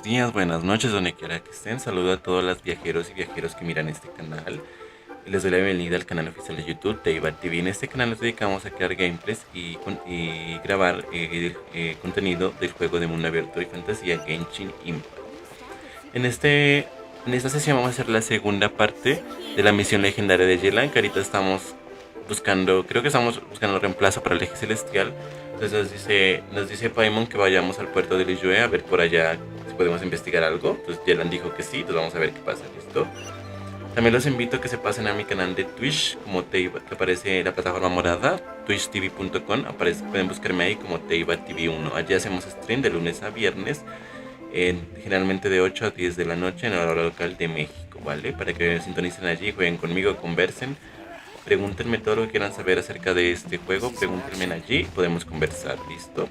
días, buenas noches, donde quiera que estén. Saludo a todos los viajeros y viajeros que miran este canal. Y les doy la bienvenida al canal oficial de YouTube de Parte. En este canal nos dedicamos a crear gameplays y grabar contenido del juego de mundo abierto y fantasía Genshin Impact. En esta sesión vamos a hacer la segunda parte de la misión legendaria de Yelan, que ahorita estamos buscando, creo que estamos buscando reemplazo para el eje celestial. Entonces nos dice Paimon que vayamos al puerto de Liyue a ver por allá si podemos investigar algo. Entonces Yelan dijo que sí, entonces vamos a ver qué pasa, ¿listo? También los invito a que se pasen a mi canal de Twitch, como Teiba, que aparece en la plataforma morada, twitchtv.com, pueden buscarme ahí como Teiba TV1. Allí hacemos stream de lunes a viernes, generalmente de 8 a 10 de la noche en la hora local de México, ¿vale? Para que me sintonicen allí, jueguen conmigo, conversen. Pregúntenme todo lo que quieran saber acerca de este juego, pregúntenme allí, podemos conversar, ¿listo?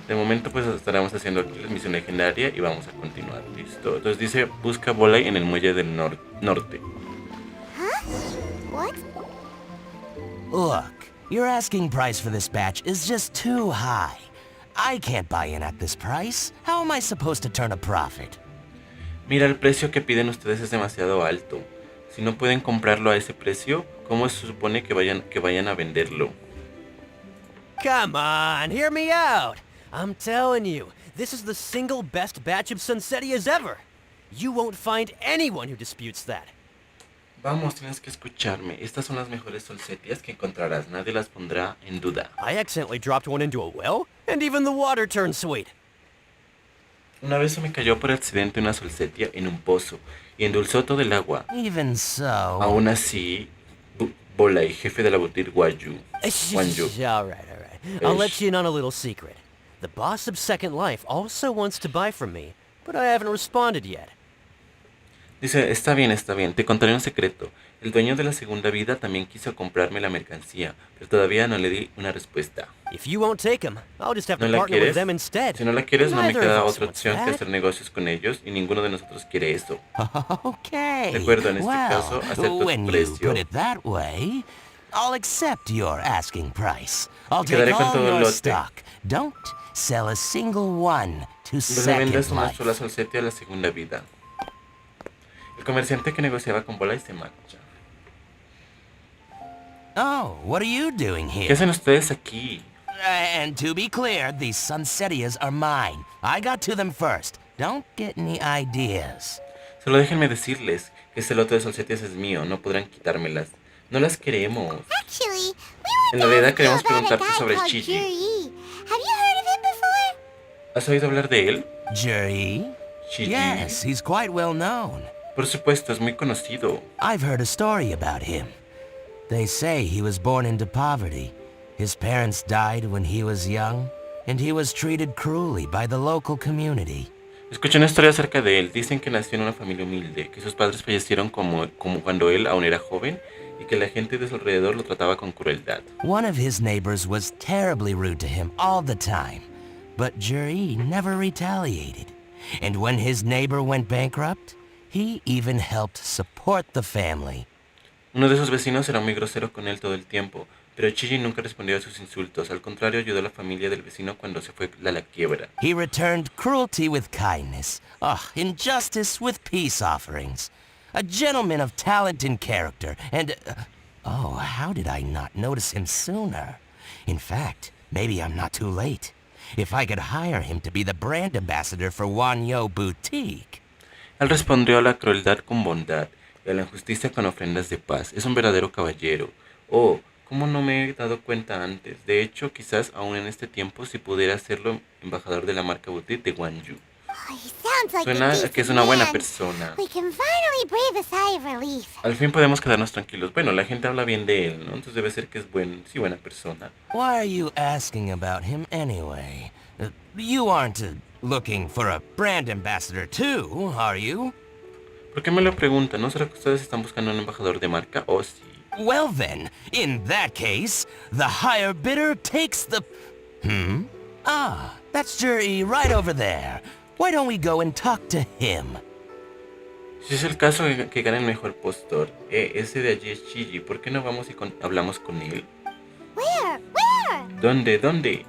De momento pues estaremos haciendo aquí la misión legendaria y vamos a continuar, ¿listo? Entonces dice, busca Volay en el muelle del norte. What? Look, your asking price for this batch is just too high. I can't buy in at this price. How am I supposed to turn a profit? Mira, el precio que piden ustedes es demasiado alto. Si no pueden comprarlo a ese precio, ¿cómo se supone que vayan a venderlo? Come on, hear me out. I'm telling you, this is the single best batch of Sunsettias ever. You won't find anyone who disputes that. Vamos, tienes que escucharme. Estas son las mejores solsetias que encontrarás. Nadie las pondrá en duda. I accidentally dropped one into a well, and even the water turned sweet. Una vez se me cayó por accidente una solsetia en un pozo y endulzó todo el agua. Even so... Aún así, Volay, jefe de la boutique Wanju. All right. I'll let you in on a little secret. The boss of Second Life also wants to buy from me, but I haven't responded yet. Dice, está bien, te contaré un secreto. El dueño de la segunda vida también quiso comprarme la mercancía, pero todavía no le di una respuesta. If you won't take them, I'll just have ¿No to la partner with quieres? them instead. Si no la quieres, no me Neither queda of us otra wants opción que that. hacer negocios con ellos y ninguno de nosotros quiere eso. Okay. De acuerdo, en este Well, caso, acepto when tu you precio. put it that way, I'll accept your asking price. I'll Me quedaré take con all todo el your lote. stock. Don't sell a single one to No le Second vendas una Life. sola solsetia a la segunda vida. El comerciante que negociaba con Volay se marcha. Oh, what are you doing ¿Qué here? hacen ustedes aquí? And to be clear, these Sunsettias are mine. I got to them first. Don't get any ideas. Solo déjenme decirles que este lote de solsetias es mío, no podrán quitármelas. No las queremos. Actually, En we were realidad told queremos about a preguntarte guy sobre called Chiji. Juri. Have you heard of him before? ¿Has oído hablar de él? Juri? Chiji. Yes, he's quite well known. Por supuesto, es muy conocido. I've heard a story about him. They say he was born into poverty. His parents died when he was young, and he was treated cruelly by the local community. Escuché una historia acerca de él. Dicen que nació en una familia humilde, que sus padres fallecieron como cuando él aún era joven y que la gente de su alrededor lo trataba con crueldad. One of his neighbors was terribly rude to him all the time, but Juri never retaliated. And when his neighbor went bankrupt, he even helped support the family. Uno de sus vecinos era muy grosero con él todo el tiempo, pero Chiji nunca respondió a sus insultos. Al contrario, ayudó a la familia del vecino cuando se fue a la quiebra. He returned cruelty with kindness, injustice with peace offerings. A gentleman of talent and character, and... how did I not notice him sooner? In fact, maybe I'm not too late. If I could hire him to be the brand ambassador for Wanyo Boutique... Él respondió a la crueldad con bondad y a la injusticia con ofrendas de paz. Es un verdadero caballero. Oh, ¿cómo no me he dado cuenta antes? De hecho, quizás aún en este tiempo si pudiera hacerlo embajador de la marca boutique de Wanyu. Oh, he sounds like Suena a a decent que es una buena man. persona. We can finally breathe a sigh of relief. Al fin podemos quedarnos tranquilos. Bueno, la gente habla bien de él, ¿no? Entonces debe ser que es buena persona. Why are you asking about him anyway? You aren't looking for a brand ambassador too, are you? ¿Por qué me lo preguntan? ¿No será que ustedes están buscando un embajador de marca? Oh, sí. Well then, in that case, the higher bidder takes the... that's Juri right over there. Why don't we go and talk to him? Si es el caso que gane el mejor postor, ese de allí es Chiji. ¿Por qué no vamos y hablamos con él? Where? ¿Dónde?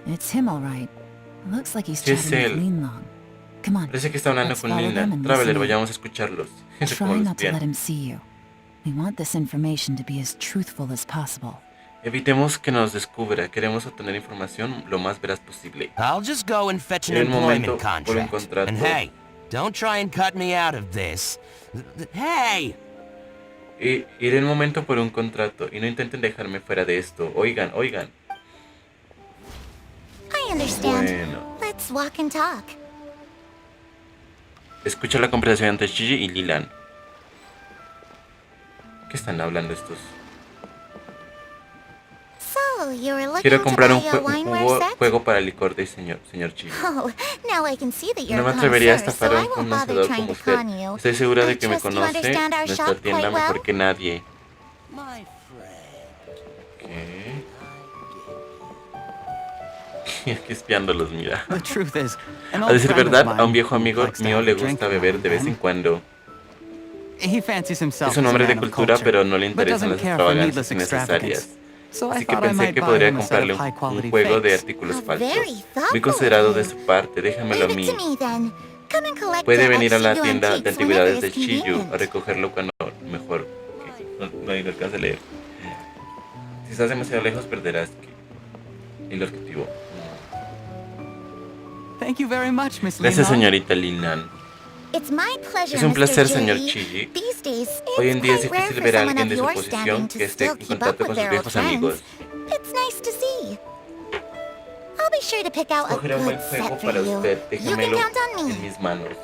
It's him, all right. Looks like he's Sí, es chatting with él. Linlong. Come on. Parece que está hablando Let's con follow Linda. them and Traveler, listen in. vayamos a escucharlos. Es como Try los not to let espían. him see you. We want this information to be as truthful as possible. Evitemos que nos descubra. Queremos obtener información lo más veraz posible. I'll just go and fetch an En un momento, employment por un contract. contrato. And hey, don't try and cut me out of this. Hey! Iré en un momento por un contrato y no intenten dejarme fuera de esto. Oigan. I understand. Bueno. Let's walk and talk. Escucha la conversación entre Gigi y Yelan. ¿Qué están hablando estos? So, you were looking Quiero to comprar un buy a wineware set? juego para licor de señor Gigi. Oh, now I can see that you're No me a atrevería a connoisseur, estafar so a I un won't bother conocedor trying como to usted. con you. Estoy segura de I que me trust you conoce understand our nuestra shop tienda quite mejor well. que nadie. My friend. ¿Qué? Aquí espiándolos, mira. The truth is, an A old decir friend of verdad, a un mine viejo who amigo likes to mío have le a drink gusta now beber and de vez then. en cuando. He fancies himself Es un as a hombre de man of cultura, culture, pero no le but interesan doesn't las care for extravagancias needless extravagance. innecesarias. So I Así que thought I pensé might que buy podría him a set comprarle of high un quality juego de fakes. artículos How falsos. very thoughtful Muy considerado of de you. su parte, déjamelo a Leave it mí. to me then. Come and collect Puede the venir a la ex-Shiyu tienda de antiques antigüedades whenever de it's Chiyu convenient. a recogerlo cuando mejor. No alcanza a leer. Si estás demasiado lejos perderás el objetivo. Thank you very much, Miss Gracias, Lin-Hong. señorita Yelan. It's my pleasure, Es un placer, Mr. señor Ji. Chigi. These days, Hoy en it's día es quite rare difícil for ver a someone alguien of de su your posición standing to que esté still en keep up contacto with con sus their old viejos amigos. friends. It's nice to see. I'll be sure to pick out a Escogeré un buen good juego set for para you. usted. You can Déjemelo count on en me. mis manos.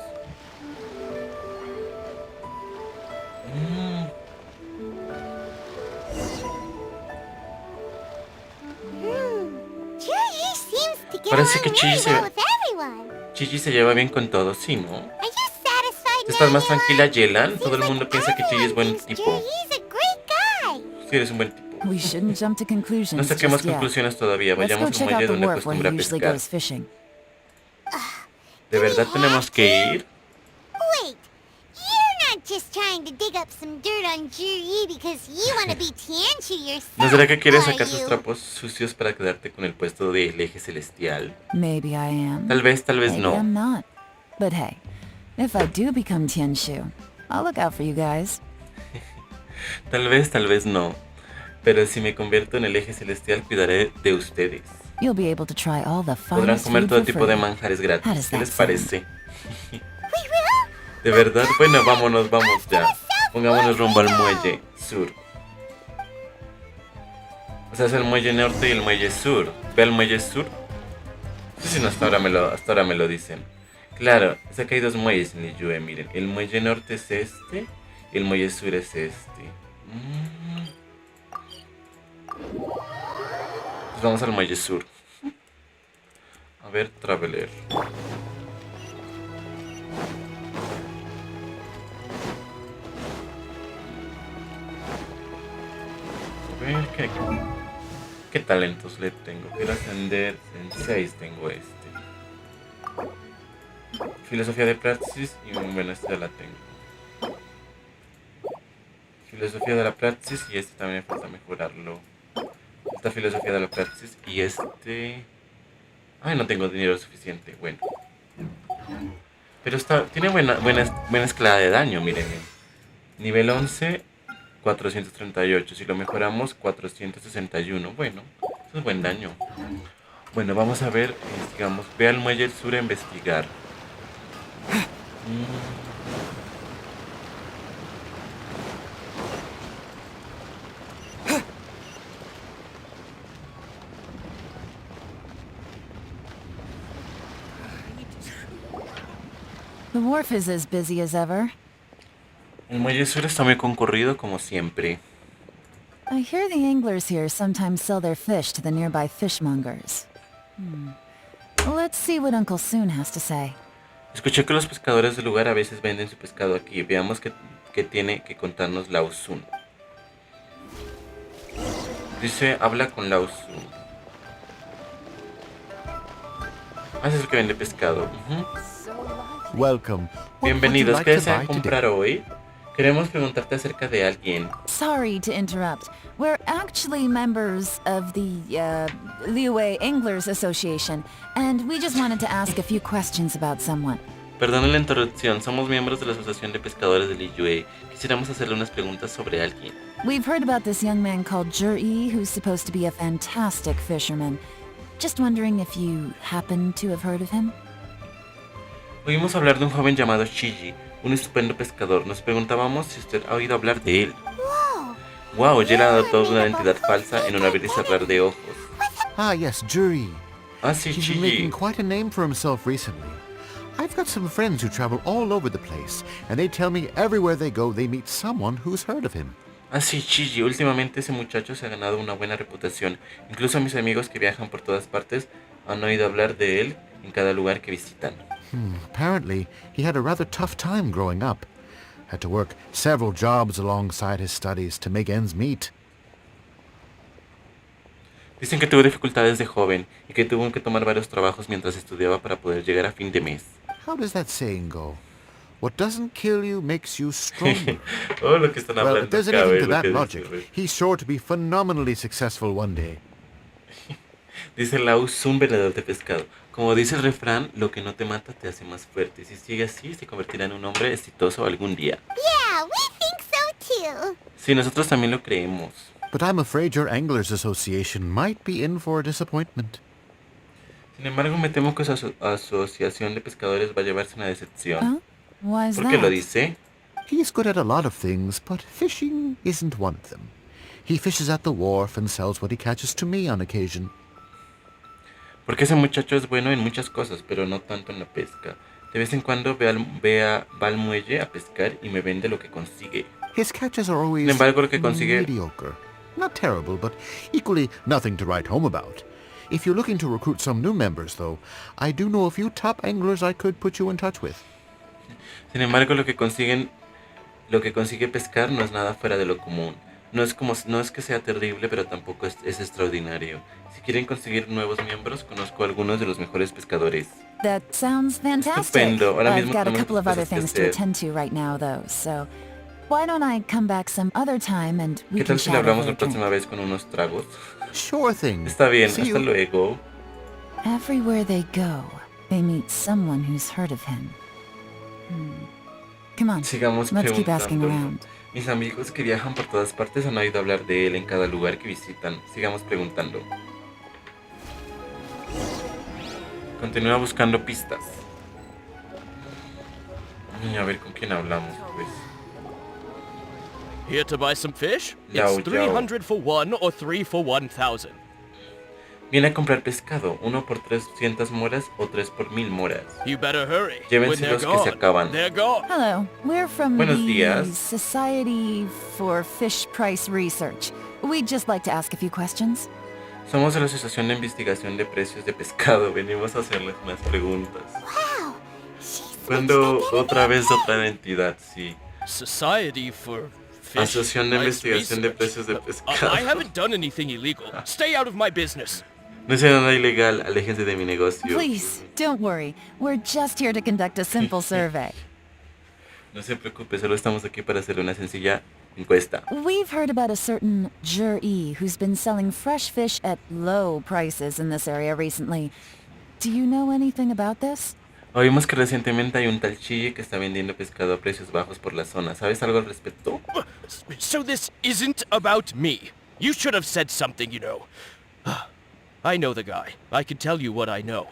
Ji seems to get Parece along que Chi really se- well with everyone. Gigi se lleva bien con todos, ¿sí, no? Are you satisfied ¿Estás now, más Yelan? tranquila, Yelan? Seems Todo el like mundo piensa que Gigi es buen everyone thinks tipo. Ji's a great guy. Sí, eres un buen tipo. We shouldn't jump to conclusions No saquemos just yet. conclusiones todavía. Let's go Vayamos al check out muelle the donde wharf where acostumbra he a usually pescar. goes fishing. ¿De verdad tenemos que ir? Wait, you're not just trying to dig up some dirt on Ji because you want to be Tianchu yourself, ¿No será que quieres are sacar sus you? trapos sucios para quedarte con el puesto del eje celestial? Maybe I am. Tal vez Maybe no. I'm not. But hey, if I do become Tianshu, I'll look out for you guys. Tal vez no. Pero si me convierto en el eje celestial, cuidaré de ustedes. You'll be able to try all the Podrán finest comer food todo for tipo de free. manjares How gratis. does ¿Qué that les sound? parece? We will? ¿De verdad? Bueno, vámonos ya. Pongámonos rumbo al muelle sur. O sea, es el muelle norte y el muelle sur. ¿Ve el muelle sur? No sé si no, hasta ahora me lo dicen. Claro, es que hay dos muelles en Liyue, miren. El muelle norte es este y el muelle sur es este. Pues vamos al muelle sur. A ver, Traveler. A ver, ¿qué talentos le tengo? Quiero ascender en 6, tengo este. Filosofía de praxis y bueno, esta ya la tengo. Filosofía de la praxis y este también me falta mejorarlo. Esta filosofía de la praxis y este... Ay, no tengo dinero suficiente, bueno. Pero tiene buena escalada de daño, miren. Nivel 11, 438. Si lo mejoramos, 461. Bueno, eso es buen daño. Bueno, vamos a ver, digamos, ve al muelle sur a investigar. The wharf is as busy as ever. El muelle sur está muy concurrido como siempre. I hear the anglers here sometimes sell their fish to the nearby fishmongers. Let's see what Uncle Soon has to say. Escuché que los pescadores del lugar a veces venden su pescado aquí. Veamos qué tiene que contarnos Lao Sun. Dice, habla con Lao Sun. Ah, ese es el que vende pescado. Welcome. Bienvenidos, ¿qué ¿Qué desean comprar hoy? Queremos preguntarte acerca de alguien. Sorry to interrupt. We're actually members of the Liyue Anglers Association, and we just wanted to ask a few questions about someone. Perdone la interrupción, somos miembros de la Asociación de Pescadores de Liyue. Quisiéramos hacerle unas preguntas sobre alguien. We've heard about this young man called Jur-E, who's supposed to be a fantastic fisherman. Just wondering if you happen to have heard of him? Oímos hablar de un joven llamado Shiji, un estupendo pescador. Nos preguntábamos si usted ha oído hablar de él. Wow, Yelan adoptó una identidad falsa en un abrir y cerrar de ojos. Ah, yes, Juri. Ah, sí, He's been making Shiji. quite a name for himself recently. I've got some friends who travel all over the place, and they tell me everywhere they go they meet someone who's heard of him. Ah, sí, Shiji. Últimamente ese muchacho se ha ganado una buena reputación. Incluso mis amigos que viajan por todas partes han oído hablar de él en cada lugar que visitan. Apparently, he had a rather tough time growing up. Had to work several jobs alongside his studies to make ends meet. Dicen que tuvo dificultades de joven y que tuvo que tomar varios trabajos mientras estudiaba para poder llegar a fin de mes. How does that saying go? What doesn't kill you makes you stronger. Oh, lo que están Well, hablando if there's acá, anything ve to lo that que logic, dice. he's sure to be phenomenally successful one day. Dice Lau, es un vendedor de pescado. Como dice el refrán, lo que no te mata te hace más fuerte. Si sigue así, se convertirá en un hombre exitoso algún día. Yeah, we think so too. Sí, nosotros también lo creemos. But I'm afraid your Anglers Association might be in for a disappointment. Sin embargo, me temo que su asociación de pescadores va a llevarse una decepción. Oh? Why is ¿Por qué lo that? dice? He's good at a lot of things, but fishing isn't one of them. He fishes at the wharf and sells what he catches to me on occasion. Porque ese muchacho es bueno en muchas cosas, pero no tanto en la pesca. De vez en cuando va al muelle a pescar y me vende lo que consigue. His catches are always Sin embargo, lo que consigue- mediocre. Not terrible, but equally nothing to write home about. If you're looking to recruit some new members, though, I do know a few top anglers I could put you in touch with. Sin embargo, lo que consigue pescar no es nada fuera de lo común. No es que sea terrible, pero tampoco es extraordinario. Si quieren conseguir nuevos miembros, conozco a algunos de los mejores pescadores. That sounds fantastic. Estupendo. Ahora I've mismo got a tenemos couple of other cosas que things to hacer. attend to right now, though, so why don't I come back some other time and we ¿Qué can tal si le chat hablamos over la a drink? próxima vez con unos tragos? Sure thing. Está bien, See hasta you. luego. Everywhere they go, they meet someone who's heard of him. Come on, Sigamos let's keep asking preguntando. around. Mis amigos que viajan por todas partes han oído hablar de él en cada lugar que visitan. Sigamos preguntando. Continúa buscando pistas. Y a ver con quién hablamos, pues. Here to buy some fish? Yao, It's yao. 300 for one or 3 for 1,000. Viene a comprar pescado, 1 por 300 moras o 3 por 1000 moras. You better hurry. Llévense When they're los que se gone, acaban. they're gone. Hello, we're from Buenos the días. Society for Fish Price Research. We'd just like to ask a few questions. Somos de la Asociación de Investigación de Precios de Pescado. Venimos a hacerles unas preguntas. Wow. She's Cuando otra vez otra entidad, sí. Society for Fish Asociación de Price Investigación de Research. Precios de I Pescado. haven't done anything illegal. Stay out of my business. No es nada ilegal, aléjense de mi negocio. Please, don't worry. We're just here to conduct a simple survey. No se preocupe, solo estamos aquí para hacerle una sencilla encuesta. We've heard about a certain Jur-E who's been selling fresh fish at low prices in this area recently. Do you know anything about this? Oímos que recientemente hay un tal Chille que está vendiendo pescado a precios bajos por la zona. ¿Sabes algo al respecto? So this isn't about me. You should have said something, you know. I know the guy. I can tell you what I know.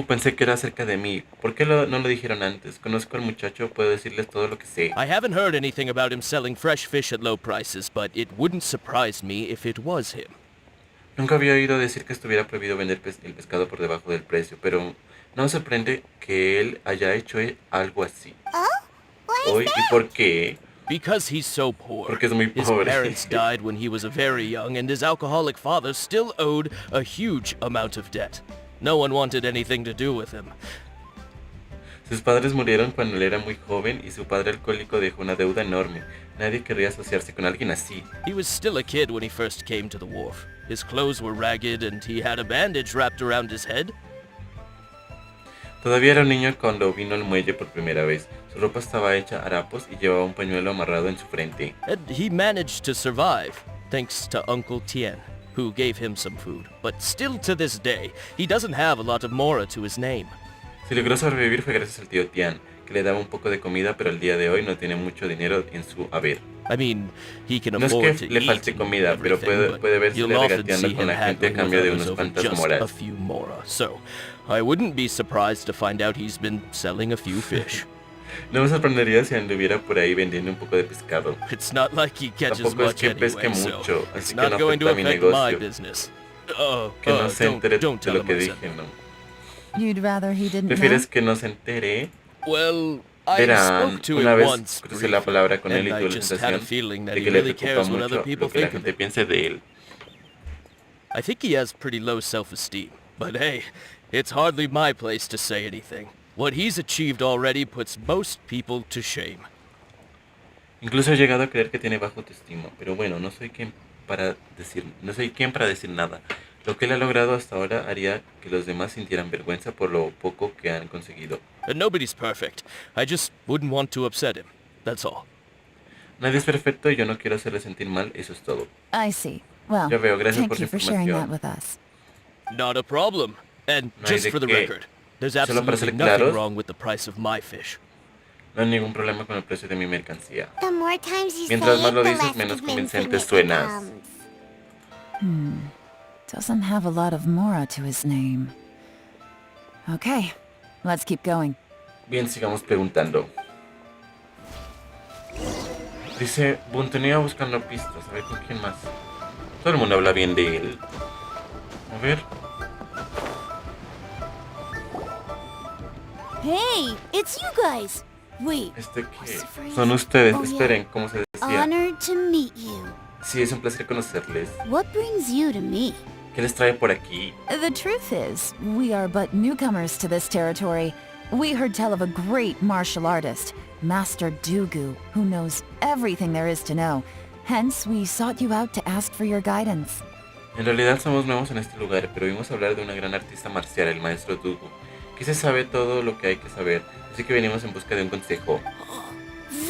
Pensé que era acerca de mí. ¿Por qué no lo dijeron antes? Conozco al muchacho, puedo decirles todo lo que sé. I haven't heard anything about him selling fresh fish at low prices, but it wouldn't surprise me if it was him. Nunca había oído decir que estuviera prohibido vender el pescado por debajo del precio, pero no me sorprende que él haya hecho algo así. Oh? Why Hoy, is ¿y that? por qué? Because he's so poor. Porque es muy His pobre. parents died when he was very young, and his alcoholic father still owed a huge amount of debt. No one wanted anything to do with him. Sus padres murieron cuando él era muy joven y su padre alcohólico dejó una deuda enorme. Nadie querría asociarse con alguien así. He was still a kid when he first came to the wharf. His clothes were ragged, and he had a bandage wrapped around his head. Todavía era un niño cuando vino al muelle por primera vez. Su ropa estaba hecha harapos y llevaba un pañuelo amarrado en su frente. And he managed to survive, thanks to Uncle Tien, who gave him some food. But still to this day, he doesn't have a lot of mora to his name. Si logró sobrevivir fue gracias al tío Tian, que le daba un poco de comida, pero al día de hoy no tiene mucho dinero en su haber. I mean, he can No es afford que to le eat falte and comida, pero everything, puede but verse you'll often regateando see con him la gente a haggling with cambio de others unas over cuantas just moras. a few mora. So, I wouldn't be surprised to find out he's been selling a few fish. No me sorprendería si anduviera por ahí vendiendo un poco de pescado. It's not like he catches Tampoco es much que pesque anyway, so mucho, it's así que no not going to afecta a mi affect my negocio. business. Que no se entere Don't de tell lo him que I said dije, that. ¿no? You'd rather he didn't know? ¿Prefieres que no se entere? Well, I Verán, spoke to una him vez once crucé la briefly, palabra con él y and I tuve la just had a sensación feeling that de he que le really preocupa cares what other mucho people lo que la think of gente him. piense de él. I think he has pretty low self-esteem, but hey, it's hardly my place to say anything. What he's achieved already puts most people to shame. Incluso he llegado a creer que tiene bajo autoestima, pero bueno, no soy quien para decir nada. Lo que él ha logrado hasta ahora haría que los demás sintieran vergüenza por lo poco que han conseguido. And nobody's perfect. I just wouldn't want to upset him. That's all. Nadie es perfecto y yo no quiero hacerle sentir mal, eso es todo. I see. Well, Ya veo, gracias thank por you su for sharing that información. with us. Not a problem. And No hay just de for the qué. record, there's Solo para absolutely ser nothing claros, wrong with the price of my fish. no hay ningún problema con el precio de mi mercancía. The more times you Mientras say más it, lo the dices, less menos convincing convincente it suenas. becomes. Doesn't have a lot of mora to his name. Okay, let's keep going. Bien, sigamos preguntando. Dice, Buntonía buscando pistas, a ver con quién más. Todo el mundo habla bien de él. A ver. Hey, it's you guys. Wait, ¿Este what's qué? the phrase? Son ustedes, Oh, yeah. esperen, ¿cómo se decía? Honored to meet you. Sí, es un placer conocerles. What brings you to me? ¿Qué les trae por aquí? The truth is, we are but newcomers to this territory. We heard tell of a great martial artist, Master Dugu, who knows everything there is to know. Hence, we sought you out to ask for your guidance. En realidad somos nuevos en este lugar, pero oímos hablar de una gran artista marcial, el maestro Dugu, que se sabe todo lo que hay que saber, así que venimos en busca de un consejo.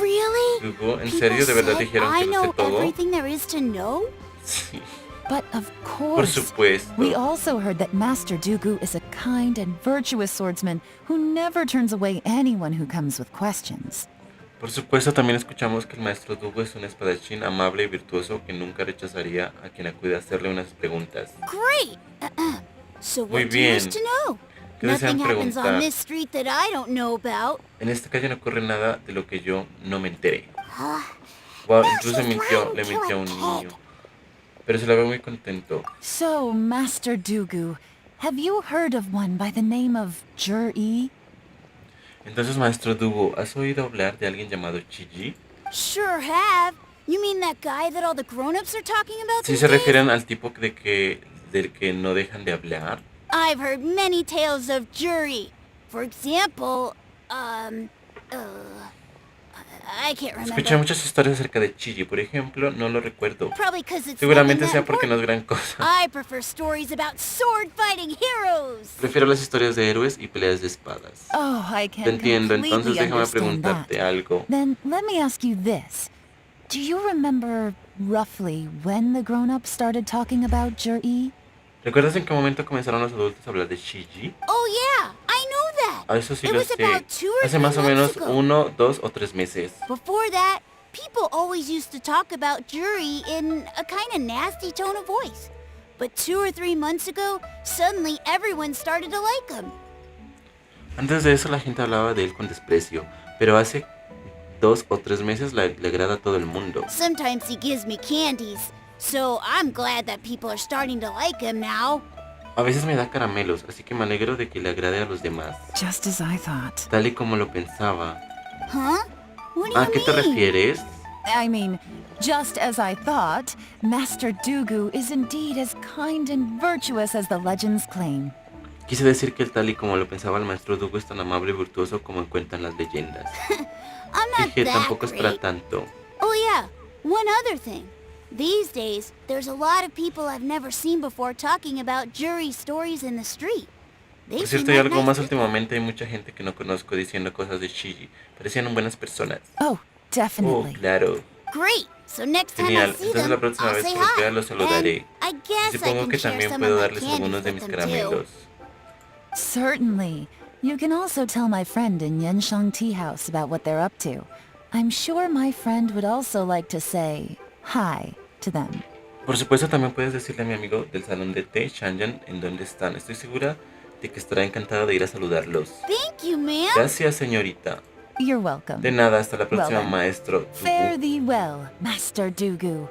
Really? Dugu, ¿en People serio de verdad said dijeron I que lo sé know todo? everything there is to know? Sí, But of por course, supuesto. we also heard that Master Dugu is a kind and virtuous swordsman who never turns away anyone who comes with questions. Por supuesto, también escuchamos que el maestro Dugu es un espadachín amable y virtuoso que nunca rechazaría a quien acude a hacerle unas preguntas. Great. So Muy what do you wish bien. to know? ¿Qué desean Nothing happens preguntar? on this street that I don't know about. En esta calle no ocurre nada de lo que yo no me enteré. Wow, incluso le mintió a un niño. Pero se la ve muy contento. So, Master Dugu, have you heard of one by the name of Jur-E? Entonces, maestro Dugu, ¿has oído hablar de alguien llamado Chiji? Sure have. You mean that guy that all the grown-ups are talking about Si these se days? refieren al tipo del que no dejan de hablar. I've heard many tales of jury. For example, I can't remember. Escuché muchas historias acerca de Chiji, por ejemplo, no lo recuerdo. Probably because it's Seguramente nothing sea that porque no es important. gran cosa. I prefer stories about sword-fighting heroes. Prefiero las historias de héroes y peleas de espadas. Oh, I can Te entiendo, entonces completely déjame understand that. preguntarte algo. Then let me ask you this. Do you remember roughly when the grown-ups started talking about Jur-E? ¿Recuerdas en qué momento comenzaron los adultos a hablar de Chiji? Oh yeah, I know that. A eso sí It lo was sé. about 2 or Hace 3 más o menos months ago. 1, 2 o 3 meses. Before that, people always used to talk about jury in a kind of nasty tone of voice. But 2 or 3 months ago, suddenly everyone started to like him. Antes de eso la gente hablaba de él con desprecio, pero hace 2 o 3 meses le agrada a todo el mundo. Sometimes he gives me candies, so I'm glad that people are starting to like him now. A veces me da caramelos, así que me alegro de que le agrade a los demás, Just as I thought. tal y como lo pensaba. Huh? What do ¿A you qué te mean? refieres? I mean, just as I thought, Master Dugu is indeed as kind and virtuous as the legends claim. Quise decir que el tal y como lo pensaba el maestro Dugu es tan amable y virtuoso como cuentan las leyendas. I'm not Dije, that tampoco es para great. tanto. Oh yeah, one other thing. These days, there's a lot of people I've never seen before talking about jury stories in the street. They Por seem cierto, hay like algo nice más people. últimamente, hay mucha gente que no conozco diciendo cosas de Chiji. Parecían buenas personas. Oh, Oh, definitely. claro. Great. So next time I Genial. see Entonces them, la próxima I'll vez say que los hi. vea los saludaré. And I Y guess I supongo can que share también some puedo of my darles algunos candies de with mis them too. caramelos. Certainly. You can also tell my friend in Yenshang Tea House about what they're up to. I'm sure my friend would also like to say hi to them. Por supuesto, también puedes decirle a mi amigo del salón de té, Shangyan, en dónde están. Estoy segura de que estará encantado de ir a saludarlos. Thank you, ma'am. Gracias, señorita. You're welcome. De nada, hasta la próxima, then. maestro. Fare thee well, Master Dugu.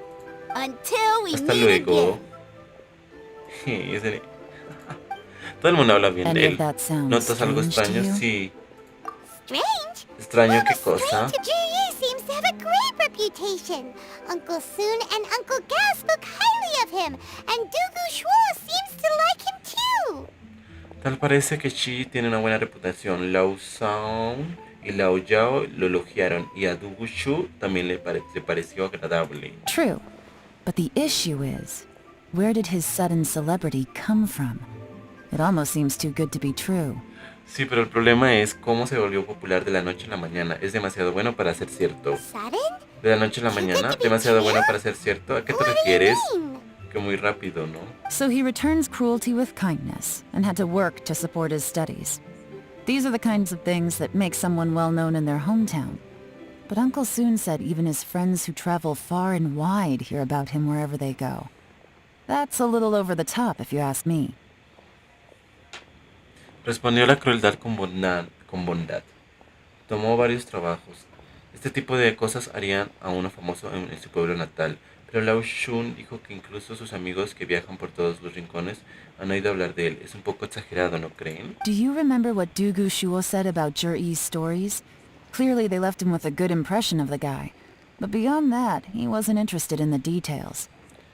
Until we Hasta meet luego. again. Todo el mundo habla bien Any de of él. that sounds ¿Notas algo strange to extraño? you? Sí. Strange? ¿Extraño Well, qué the cosa? strange Juryi seems to have a great reputation. Uncle Soon and Uncle Gas spoke highly of him, and Dugu Shuo seems to like him too. Tal parece que Chi tiene una buena reputación. Lao Sound y Lao Yao lo elogiaron y a Dugu Shu también le pareció agradable. True. But the issue is, where did his sudden celebrity come from? It almost seems too good to be true. Sí, pero el problema es cómo se volvió popular de la noche a la mañana. Es demasiado bueno para ser cierto. Sudden? De la noche a la mañana, demasiado bueno para ser cierto. ¿A qué te What do you refieres? mean? Que muy rápido, ¿no? So he returns cruelty with kindness and had to work to support his studies. These are the kinds of things that make someone well known in their hometown. But Uncle Soon said even his friends who travel far and wide hear about him wherever they go. That's a little over the top, if you ask me. Respondió la crueldad con bondad. Tomó varios trabajos. Este tipo de cosas harían a uno famoso en su pueblo natal. Pero Lao Shun dijo que incluso sus amigos que viajan por todos los rincones han oído hablar de él. Es un poco exagerado, ¿no creen? Do you remember what Dugu Shuo said about Jur-Yi's stories? Clearly they left him with a good impression of the guy. But beyond that, he wasn't interested in the details.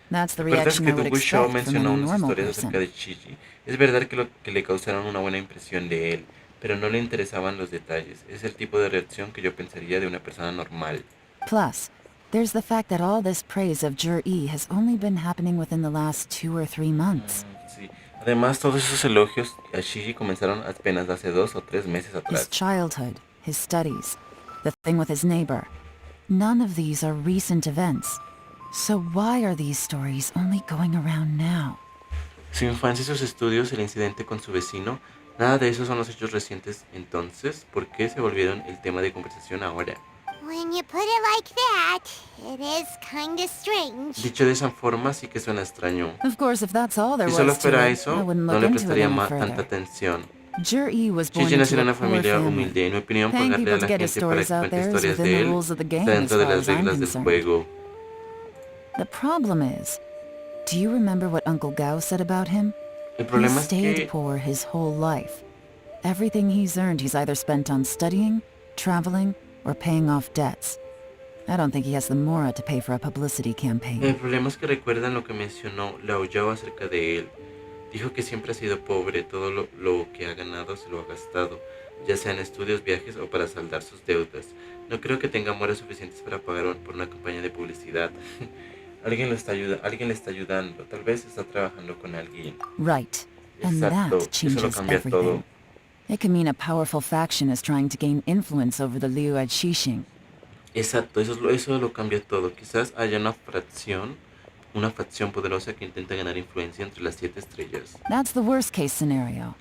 That's the ¿Recuerdas reaction que I would Dugu Shao expect from mencionó any unas normal historias acerca person. de Chiji? Es verdad que le causaron una buena impresión de él, pero no le interesaban los detalles. Es el tipo de reacción que yo pensaría de una persona normal. Plus, there's the fact that all this praise of Jur-Yi has only been happening within the last 2 or 3 months. Sí. Además, todos esos elogios a Chiji comenzaron apenas hace 2 o 3 meses His atrás. childhood, his studies, the thing with his neighbor. None of these are recent events. So why are these stories only going around now? Su infancia y sus estudios, el incidente con su vecino, nada de eso son los hechos recientes. Entonces, ¿por qué se volvieron el tema de conversación ahora? When you put it like that, it is kinda strange. Dicho de esa forma, sí que suena extraño. Of course, if that's all there Si solo was to fuera it, I eso, wouldn't no look le into it prestaría any tanta further. atención. Jur-Yi was born Chiji nació en into una a poor familia family. humilde. En mi opinión, Paying pagarle a people to la get his gente para que stories out cuente there is historias within de the él rules of the game está as dentro de far las as I'm reglas del concerned. juego. The problem is, do you remember what Uncle Gao said about him? El He problema es stayed que poor his whole life. Everything he's earned he's either spent on studying, traveling, or paying off debts. I don't think he has the mora to pay for a publicity campaign. el problema es que recuerdan lo que mencionó Lao Yao acerca de él. Dijo que siempre ha sido pobre, todo lo que ha ganado se lo ha gastado, ya sea en estudios, viajes o para saldar sus deudas. No creo que tenga moras suficientes para pagar por una campaña de publicidad. Alguien le está ayudando, tal vez está trabajando con alguien. Right. And Exacto, that eso lo changes cambia everything. todo. It could mean a powerful faction is trying to gain influence over the Liu at Xixing. Exacto, eso lo cambia todo. Quizás haya una facción poderosa que intenta ganar influencia entre las 7 estrellas. That's the worst case scenario.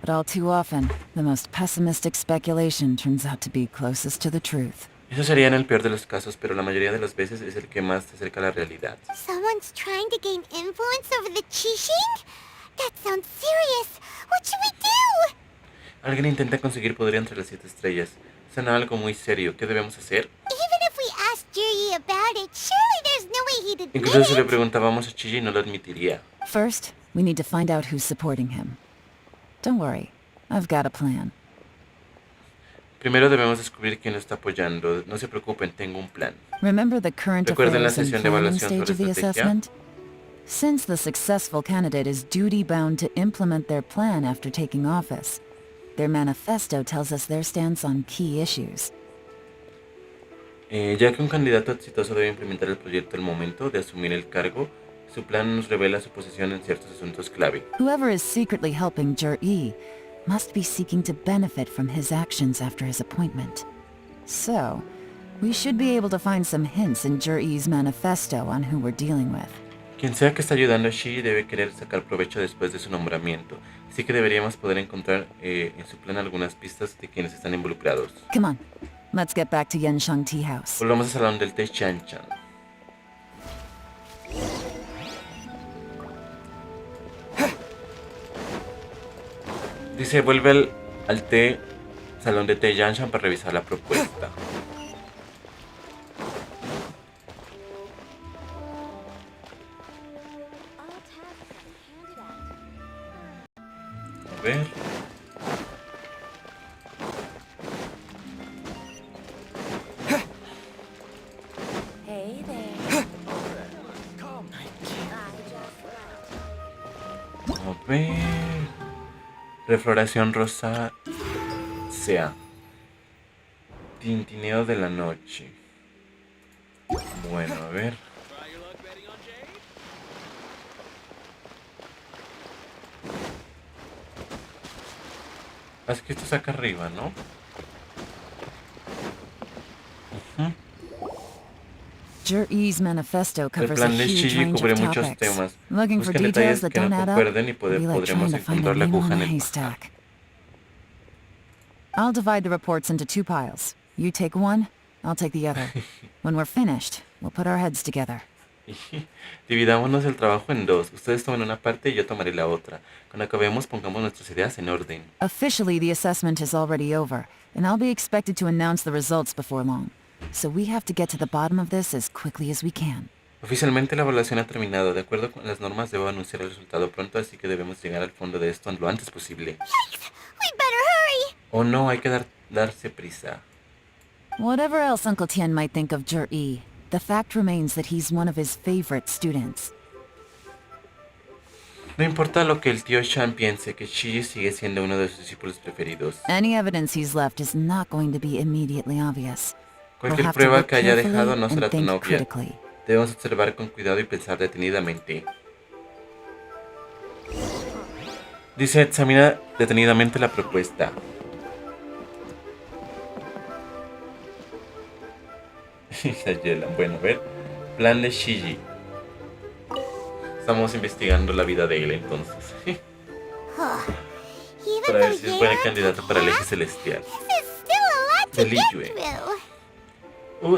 But all too often, the most pessimistic speculation turns out to be closest to the truth. Eso sería en el peor de los casos, pero la mayoría de las veces es el que más se acerca a la realidad. Someone's trying to gain influence over the Qixing? That sounds serious. What should we do? Alguien intenta conseguir poder entre las 7 estrellas. Suena algo muy serio. ¿Qué debemos hacer? Even if we asked Juryi about it, surely there's no way he'd admit Incluso si le it. preguntábamos a Chiji, no lo admitiría. First, we need to find out who's supporting him. Don't worry, I've got a plan. Primero debemos descubrir quién lo está apoyando. No se preocupen, tengo un plan. Remember the current ¿Recuerdan la affairs and sesión de planning evaluación stage sobre of the estrategia? assessment? Since the successful candidate is duty-bound to implement their plan after taking office, their manifesto tells us their stance on key issues. Ya que un candidato exitoso debe implementar el proyecto al momento de asumir el cargo, su plan nos revela su posición en ciertos asuntos clave. Whoever is secretly helping Jur-Yi must be seeking to benefit from his actions after his appointment. So, we should be able to find some hints in Jur-Yi's manifesto on who we're dealing with. Quien sea que está ayudando a Shi debe querer sacar provecho después de su nombramiento, así que deberíamos poder encontrar en su plan algunas pistas de quienes están involucrados. Come on. Let's get back to Yenshang Tea House. Volvamos al salón del té Chan Chan. Dice, vuelve al té, salón de té Yanshan para revisar la propuesta. A ver. A ver. Refloración rosa. Sea. Tintineo de la noche. Bueno, a ver. Es que esto es acá arriba, ¿no? Jur-E's manifesto El covers a plan de huge Shiji range cubre of muchos topics. temas. Looking for Busquen details detalles that que no don't add up concuerden y will be like podremos trying to find a encontrar la needle aguja in en a el pajar. haystack. I'll divide the reports into 2 piles. You take one, I'll take the other. When we're finished, we'll put our heads together. Dividámonos el trabajo en 2. Ustedes toman una parte y yo tomaré la otra. Cuando acabemos, pongamos nuestras ideas en orden. Officially, the assessment is already over, and I'll be expected to announce the results before long. So we have to get to the bottom of this as quickly as we can. Oficialmente la evaluación ha terminado. De acuerdo con las normas, debo anunciar el resultado pronto, así que debemos llegar al fondo de esto lo antes posible. We better hurry! Oh no, hay que darse prisa. Whatever else Uncle Tien might think of Jur-E, the fact remains that he's one of his favorite students. No importa lo que el tío Shan piense, que Shiji sigue siendo uno de sus discípulos preferidos. Any evidence he's left is not going to be immediately obvious. We'll Cualquier have to prueba look que haya carefully dejado no and será tan think obvia. critically. Debemos observar con cuidado y pensar detenidamente. Dice, examina detenidamente la propuesta. Yelan. Bueno, a ver. Plan de Shiji. Estamos investigando la vida de él entonces. Para ver si es buen candidato para el eje celestial. De Liyue.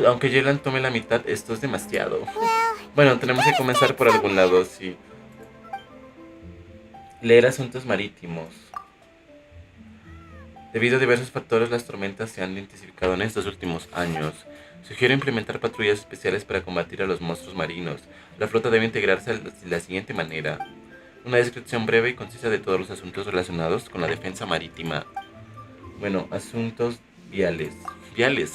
Aunque Yelan tome la mitad, esto es demasiado. Bueno, tenemos que comenzar por algún lado, sí. Leer asuntos marítimos. Debido a diversos factores, las tormentas se han intensificado en estos últimos años. Sugiero implementar patrullas especiales para combatir a los monstruos marinos. La flota debe integrarse de la siguiente manera. Una descripción breve y concisa de todos los asuntos relacionados con la defensa marítima. Bueno, asuntos viales. Viales.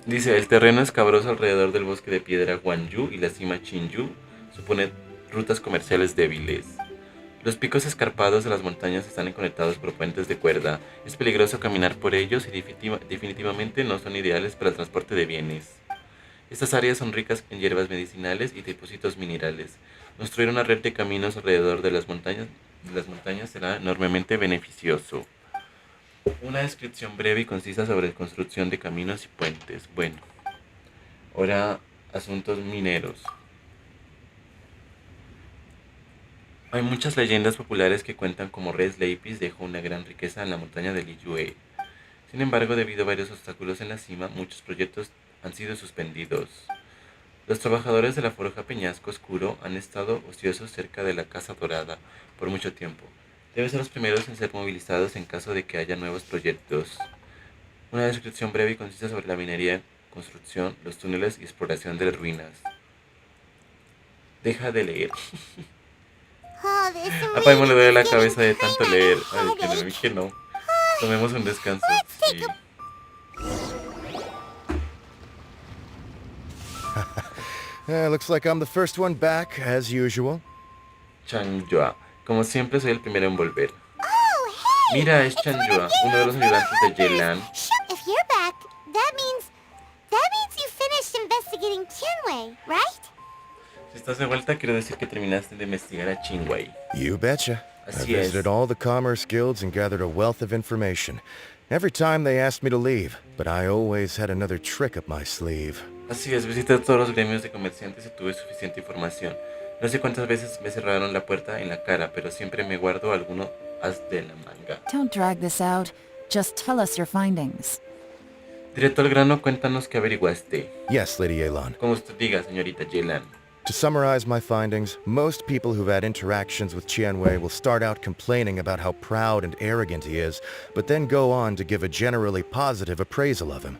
Dice, el terreno escabroso alrededor del bosque de piedra Guanyu y la cima Chinyu supone rutas comerciales débiles. Los picos escarpados de las montañas están conectados por puentes de cuerda. Es peligroso caminar por ellos y definitivamente no son ideales para el transporte de bienes. Estas áreas son ricas en hierbas medicinales y depósitos minerales. Construir una red de caminos alrededor de las montañas será enormemente beneficioso. Una descripción breve y concisa sobre la construcción de caminos y puentes. Bueno, ahora asuntos mineros. Hay muchas leyendas populares que cuentan cómo Res Lapis dejó una gran riqueza en la montaña de Liyue. Sin embargo, debido a varios obstáculos en la cima, muchos proyectos han sido suspendidos. Los trabajadores de la forja Peñasco Oscuro han estado ociosos cerca de la Casa Dorada por mucho tiempo. Deben ser los primeros en ser movilizados en caso de que haya nuevos proyectos. Una descripción breve y concisa sobre la minería, construcción, los túneles y exploración de las ruinas. Deja de leer. A Paimon le duele la cabeza de tanto leer. Ay, que no. Tomemos un descanso. Sí. Looks like I'm the first one back, as usual. Changyua. Como siempre, soy el primero en volver. Mira, es Changyua, uno de los ayudantes de Yelan. If you're back, that means you finished investigating Tianwei, right? Si estás de vuelta, quiero decir que terminaste de investigar a Qingwei. You betcha. I Así es. visited all the commerce guilds and gathered a wealth of information. Every time they asked me to leave, but I always had another trick up my sleeve. Así es, visité todos los gremios de comerciantes y tuve suficiente información. No sé cuántas veces me cerraron la puerta en la cara, pero siempre me guardo alguno as de la manga. Don't drag this out. Just tell us your findings. Directo al grano, cuéntanos qué averiguaste. Yes, Lady Yelan. Como usted diga, señorita Yelan. To summarize my findings, most people who've had interactions with Qianwei will start out complaining about how proud and arrogant he is, but then go on to give a generally positive appraisal of him.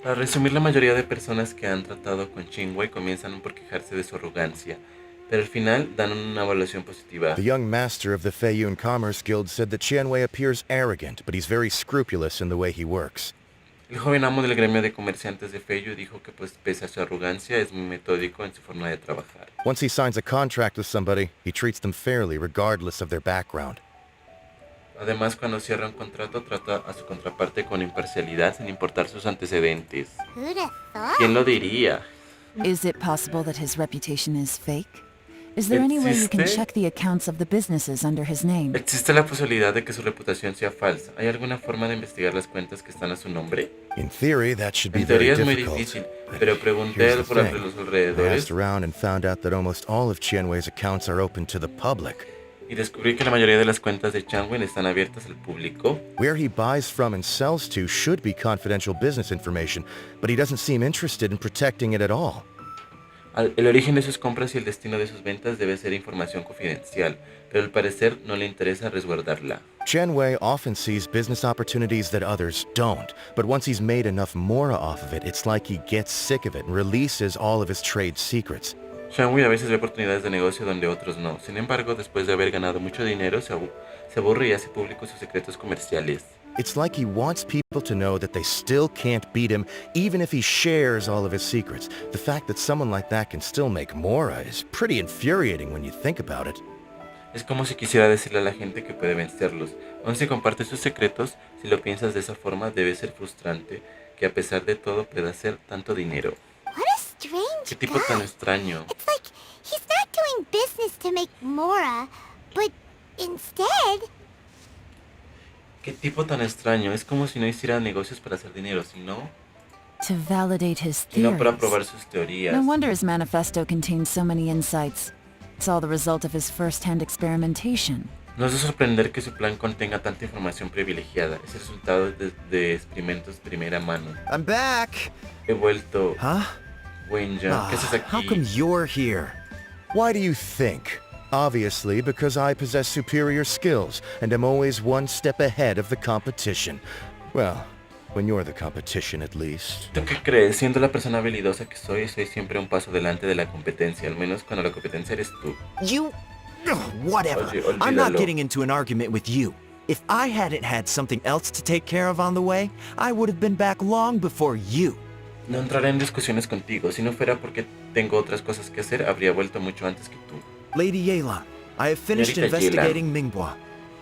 Para resumir, la mayoría de personas que han tratado con Qianwei comienzan por quejarse de su arrogancia, pero al final dan una evaluación positiva. The young master of the Feiyun Commerce Guild said that Qianwei appears arrogant, but he's very scrupulous in the way he works. El joven amo del gremio de comerciantes de Feiyu dijo que pues pese a su arrogancia es muy metódico en su forma de trabajar. Once he signs a contract with somebody, he treats them fairly regardless of their background. Además, cuando cierra un contrato, trata a su contraparte con imparcialidad sin importar sus antecedentes. Who'd have thought? ¿Quién lo diría? Is it possible that his reputation is fake? Is there any way you can ¿Existe? check the accounts of the businesses under his name? ¿Existe la posibilidad de que su reputación sea falsa? ¿Hay alguna forma de investigar las cuentas que están a su nombre? In theory, that should be En very teoría es muy difficult. difícil, pero pregunté Here's the por entre thing. los I alrededores asked around and found out that almost all of Qianwei's accounts are open to the public. y descubrí que la mayoría de las cuentas de Changwen están abiertas al público. Where he buys from and sells to should be confidential business information, but he doesn't seem interested in protecting it at all. El origen de sus compras y el destino de sus ventas debe ser información confidencial, pero al parecer no le interesa resguardarla. Qianwei often sees business opportunities that others don't, but once he's made enough mora off of it, it's like he gets sick of it and releases all of his trade secrets. Shangui a veces ve oportunidades de negocio donde otros no. Sin embargo, después de haber ganado mucho dinero, se aburre y hace público sus secretos comerciales. It's like he wants people to know that they still can't beat him, even if he shares all of his secrets. The fact that someone like that can still make mora is pretty infuriating when you think about it. Es como si quisiera decirle a la gente que puede vencerlos. Aun si comparte sus secretos, si lo piensas de esa forma, debe ser frustrante que a pesar de todo pueda hacer tanto dinero. What a strange Qué tipo tan guy. extraño. It's like he's not doing business to make mora, but instead, Qué tipo tan extraño. Es como si no hiciera negocios para hacer dinero, sino To validate his para theories. probar sus teorías. No wonder his manifesto contains so many insights. It's all the result of his first-hand experimentation. No es de sorprender que su plan contenga tanta información privilegiada. Es el resultado de experimentos de primera mano. I'm back. He vuelto. Huh? Wenja, ¿qué haces How come aquí? you're here? Why do you think? Obviously, because I possess superior skills and am always one step ahead of the competition. Well, when you're the competition, at least. ¿Tú qué crees? Siendo la persona habilidosa que soy siempre un paso delante de la competencia, al menos cuando la competencia eres tú. You... Ugh, whatever. Oye, I'm not olvídalo. getting into an argument with you. If I hadn't had something else to take care of on the way, I would have been back long before you. No entraré en discusiones contigo. Si no fuera porque tengo otras cosas que hacer, habría vuelto mucho antes que tú. Lady Yelan, I have finished Señorita investigating Minghua.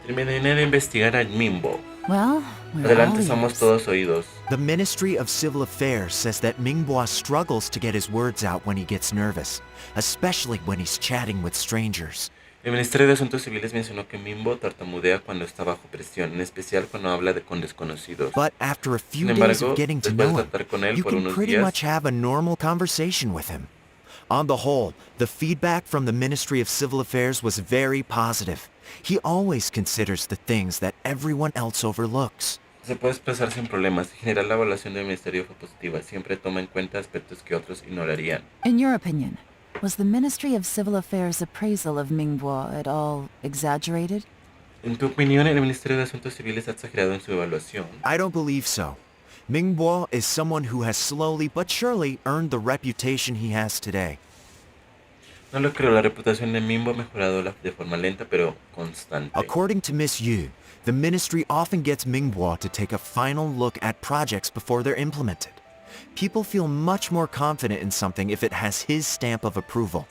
Terminé de investigar a Mimbo. Well, we're Adelante, all somos ears. todos oídos. The Ministry of Civil Affairs says that Minghua struggles to get his words out when he gets nervous, especially when he's chatting with strangers. El Ministerio de Asuntos Civiles mencionó que Mimbo tartamudea cuando está bajo presión, en especial cuando habla con desconocidos. But after a few Sin days embargo, of getting to después know de him, tratar con él you por can unos pretty días, much have a normal conversation with him. On the whole, the feedback from the Ministry of Civil Affairs was very positive. He always considers the things that everyone else overlooks. se puede expresar sin problemas. En general, la evaluación del Ministerio fue positiva. Siempre toma en cuenta aspectos que otros ignorarían. In your opinion, was the Ministry of Civil Affairs' appraisal of Mingbo at all exaggerated? En tu opinión, el Ministerio de Asuntos Civiles ha exagerado en su evaluación. I don't believe so. Mingbo is someone who has slowly but surely earned the reputation he has today. No lo creo, la reputación de Mimbo ha mejorado de forma lenta pero constante. According to Miss Yu, the ministry often gets Mingbo to take a final look at projects before they're implemented. People feel much more confident in something if it has his stamp of approval.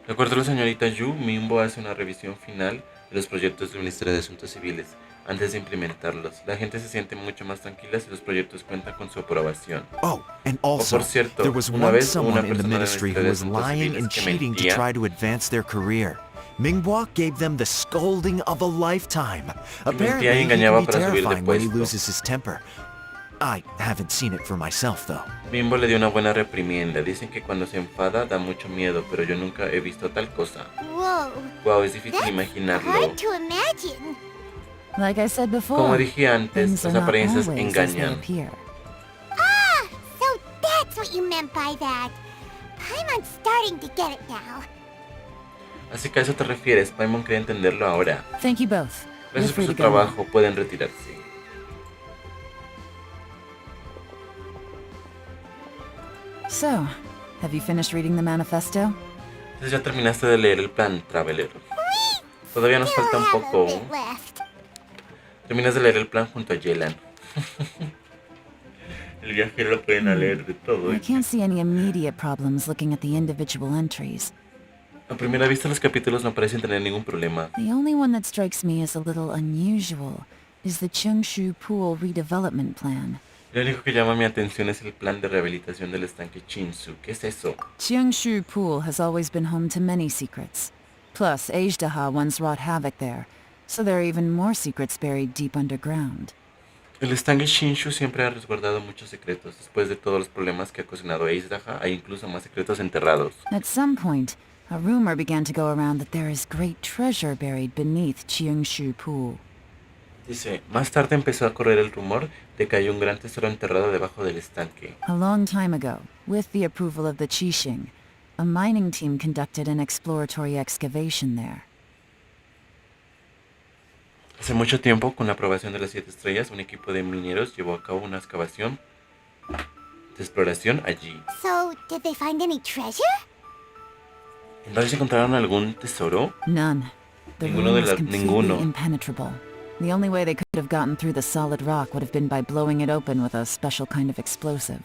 De acuerdo a la señorita Yu, Mimbo hace una revisión final de los proyectos del Ministerio de Asuntos Civiles antes de implementarlos. La gente se siente mucho más tranquila si los proyectos cuentan con su aprobación. Oh, and also, por cierto, there was una once vez someone una in the persona del ministry Ministerio who de was Asuntos lying Civiles and que cheating to mentía. try to advance their career. Minghua gave them the scolding of a lifetime. Apparently, Mentía y he can engañaba be para subir de terrifying when he puesto. loses his temper. I haven't seen it for myself, though. Bimbo le dio una buena reprimienda. Dicen que cuando se enfada da mucho miedo, pero yo nunca he visto tal cosa. Whoa. Wow, es difícil That's imaginarlo. hard to imagine. Like I said before, Como dije antes, things are las not apariencias always as they engañan. appear. Ah, so that's what you meant by that. Paimon's starting to get it now. Así que a eso te refieres, Paimon cree entenderlo ahora. Thank you both. You're Gracias por free su to go now. trabajo, pueden retirarse. So, have you finished reading the manifesto? Entonces ya terminaste de leer el plan, Traveler. Todavía nos falta un Still have poco. a bit left. Terminas de leer el plan junto a Yelan. El viajero lo pueden leer de todo. I can't see any immediate problems looking at the individual entries. A primera vista los capítulos no parecen tener ningún problema. The only one that strikes me as a little unusual is the Cheongshu Pool redevelopment plan. Lo único que llama mi atención es el plan de rehabilitación del estanque Chinsu. ¿Qué es eso? Cheongshu Pool has always been home to many secrets. Plus, Ajdaha once wrought havoc there, so there are even more secrets buried deep underground. El estanque Shinshu siempre ha resguardado muchos secretos. Después de todos los problemas que ha ocasionado Ajdaha, hay incluso más secretos enterrados. At some point, a rumor began to go around that there is great treasure buried beneath Cheongshu Pool. Dice, más tarde empezó a correr el rumor de que hay un gran tesoro enterrado debajo del estanque. A long time ago, with the approval of the Qixing, a mining team conducted an exploratory excavation there. Hace mucho tiempo, con la aprobación de las 7 estrellas, un equipo de mineros llevó a cabo una excavación de exploración allí. So, did they find any treasure? ¿Entonces encontraron algún tesoro? None. The Ninguno room de was la- completely ninguno. impenetrable. The only way they could have gotten through the solid rock would have been by blowing it open with a special kind of explosive.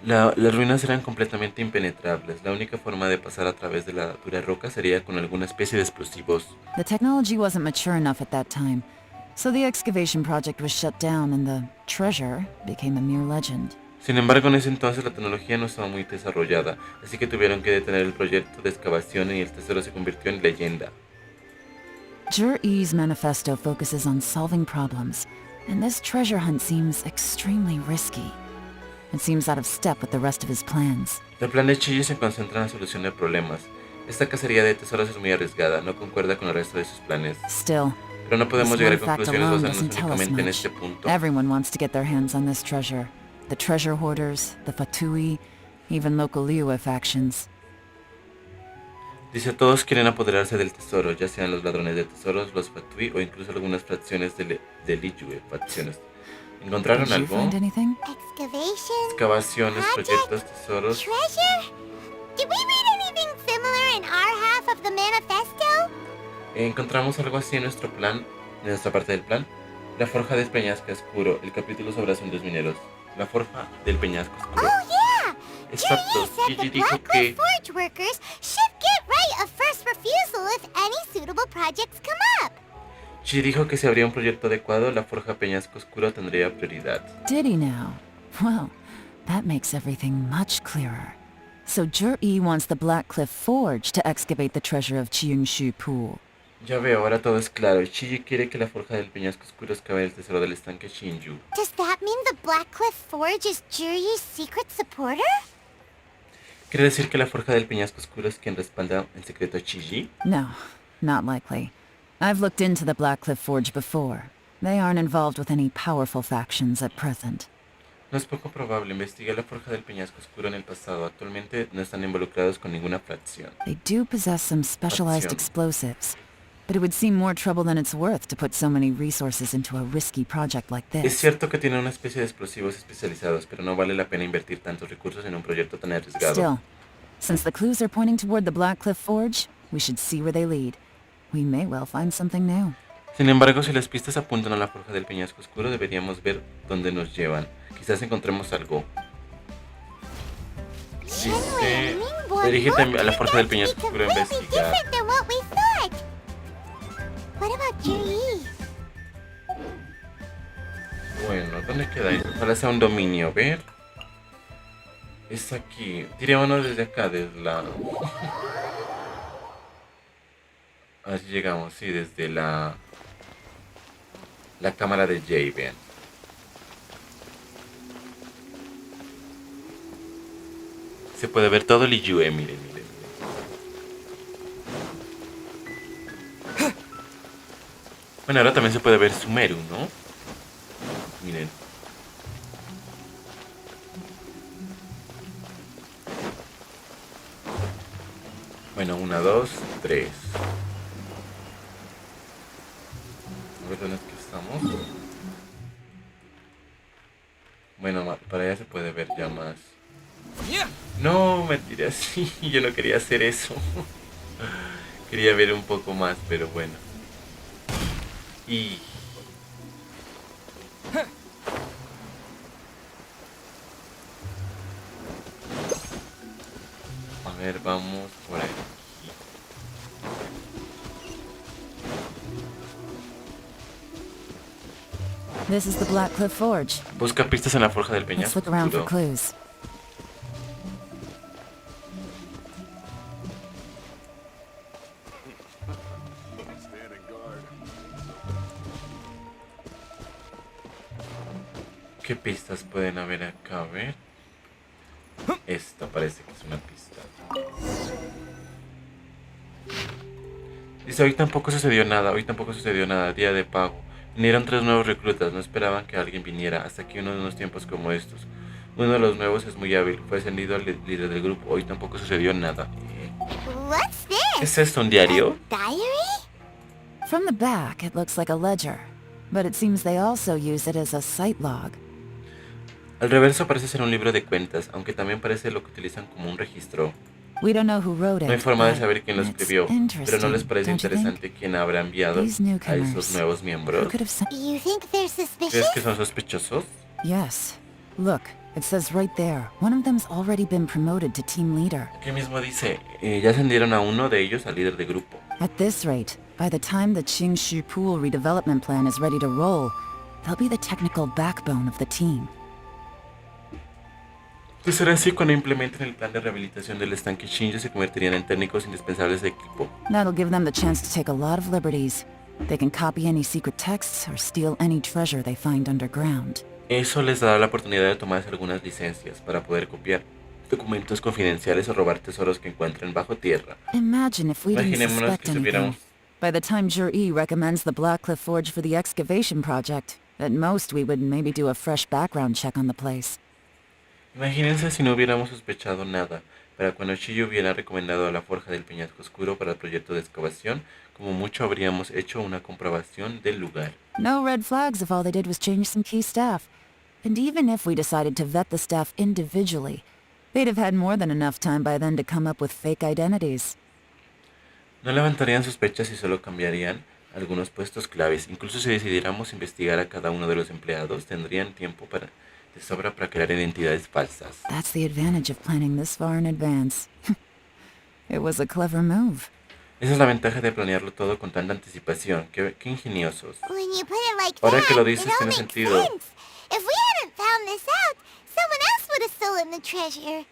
Las ruinas eran completamente impenetrables. La única forma de pasar a través de la dura roca sería con alguna especie de explosivos. The technology wasn't mature enough at that time, so the excavation project was shut down and the treasure became a mere legend. Sin embargo, en ese entonces la tecnología no estaba muy desarrollada, así que tuvieron que detener el proyecto de excavación y el tesoro se convirtió en leyenda. Jur-E's manifesto focuses on solving problems, and this treasure hunt seems extremely risky. It seems out of step with the rest of his plans. El plan de Chiji se concentra en la solución de problemas. Esta cacería de tesoros es muy arriesgada, no concuerda con el resto de sus planes. Still, Pero no podemos this llegar a one fact conclusiones alone basándonos doesn't tell us únicamente en much. este punto. Everyone wants to get their hands on this treasure. The treasure hoarders, the Fatui, even local Liyue factions. Dice, todos quieren apoderarse del tesoro, ya sean los ladrones de tesoros, los Fatui o incluso algunas fracciones de Liyue facciones. ¿Encontraron Did you algo? find anything? Excavation? Excavaciones, Project? proyectos, tesoros. Treasure? Did we read anything similar in our half of the manifesto? Encontramos algo así en nuestro plan, en nuestra parte del plan. La forja del peñasco oscuro, el capítulo sobre asuntos mineros. La forja del peñasco oscuro. Oh, yeah! Exacto, Jiri said Gigi the dijo Black que Cliff Forge workers should get right of first refusal if any suitable projects come up. Chi dijo que si habría un proyecto adecuado, la forja peñasco oscuro tendría prioridad. Did he now? Well, that makes everything much clearer. So Jur-E wants the Black Cliff Forge to excavate the treasure of Cheongshu Pool. Ya veo, ahora todo es claro. Chiji quiere que la forja del peñasco oscuro excave el tesoro del estanque Shinju. Does that mean the Black Cliff Forge is Juri's secret supporter? ¿Quiere decir que la forja del peñasco oscuro es quien respalda en secreto a Chiji? No, not likely. I've looked into the Black Cliff Forge before. They aren't involved with any powerful factions at present. No es poco probable. Investigué la forja del peñasco oscuro en el pasado. Actualmente no están involucrados con ninguna fracción. They do possess some specialized Facción. explosives, but it would seem more trouble than it's worth to put so many resources into a risky project like Es this. cierto que tienen una especie de explosivos especializados, pero no vale la pena invertir tantos recursos en un proyecto tan arriesgado. Still, since the clues are pointing toward the Black Cliff Forge, we should see where they lead. We may well find something new. Sin embargo, si las pistas apuntan a la forja del peñasco oscuro, deberíamos ver dónde nos llevan. Quizás encontremos algo. Dice, dirígete a la forja del peñasco oscuro a investigar. Different than what we thought. What about Juri? Bueno, ¿dónde queda eso? Ojalá sea un dominio, ver. Es aquí. Tirémonos desde acá, desde la... Así llegamos, sí, desde la cámara de Jay, vean. Se puede ver todo el Iyue, miren, miren, miren. Bueno, ahora también se puede ver Sumeru, ¿no? Miren. Bueno, 1, 2, 3. A ver dónde es que estamos. Bueno, para allá se puede ver ya más. No, mentira, sí, yo no quería hacer eso. Quería ver un poco más, pero bueno. Y... a ver, vamos por aquí. This is the Black Cliff Forge. Busca pistas en la forja del Let's peñasco look around for oscuro. clues. ¿Qué pistas pueden haber acá? A ver. Esta parece que es una pista. Dice, hoy tampoco sucedió nada, día de pago. Vinieron 3 nuevos reclutas, no esperaban que alguien viniera, hasta aquí uno de unos tiempos como estos. Uno de los nuevos es muy hábil, fue ascendido al líder del grupo, hoy tampoco sucedió nada. What's this? ¿Qué es esto, un diario? Diary? From the back, it looks like a ledger, but it seems they also use it as a site log. Al reverso parece ser un libro de cuentas, aunque también parece lo que utilizan como un registro. We don't know who wrote it. No hay forma de but saber quién lo it's escribió, pero ¿no les interesting, parece don't you think? interesante quién habrá enviado These a newcomers, esos nuevos Who miembros? could have sent? You think they're ¿Crees suspicious? que son sospechosos? Yes. Look, it says right there. One of them's already been promoted to team leader. Aquí mismo dice, ya ascendieron a uno de ellos al líder de grupo. At this rate, by the time the Qingshu Pool redevelopment plan is ready to roll, they'll be the technical backbone of the team. De ser así, cuando implementen el plan de rehabilitación del estanque Shinjo, se convertirían en técnicos indispensables de equipo. That'll give them the chance to take a lot of liberties. They can copy any secret texts or steal any treasure they find underground. Eso les dará la oportunidad de tomarse algunas licencias para poder copiar documentos confidenciales o robar tesoros que encuentren bajo tierra. Imagine if we didn't Imaginémonos suspect que anything. supiéramos. By the time Jur-E recommends the Blackcliff Forge for the excavation project, at most we would maybe do a fresh background check on the place. Imagínense si no hubiéramos sospechado nada, para cuando Shiyu hubiera recomendado a la forja del peñasco oscuro para el proyecto de excavación, como mucho habríamos hecho una comprobación del lugar. No red flags if all they did was change some key staff. And even if we decided to vet the staff individually, they'd have had more than enough time by then to come up with fake identities. No levantarían sospechas y solo cambiarían algunos puestos claves. Incluso si decidiéramos investigar a cada uno de los empleados, tendrían tiempo de sobra para crear identidades falsas. That's the advantage of planning this far in advance. It was a clever move. Esa es la ventaja de planearlo todo con tanta anticipación. Qué ingeniosos. When you put it like Ahora that, que lo dices, it all tiene makes sentido. sense. If we hadn't found this out, someone else would have stolen the treasure.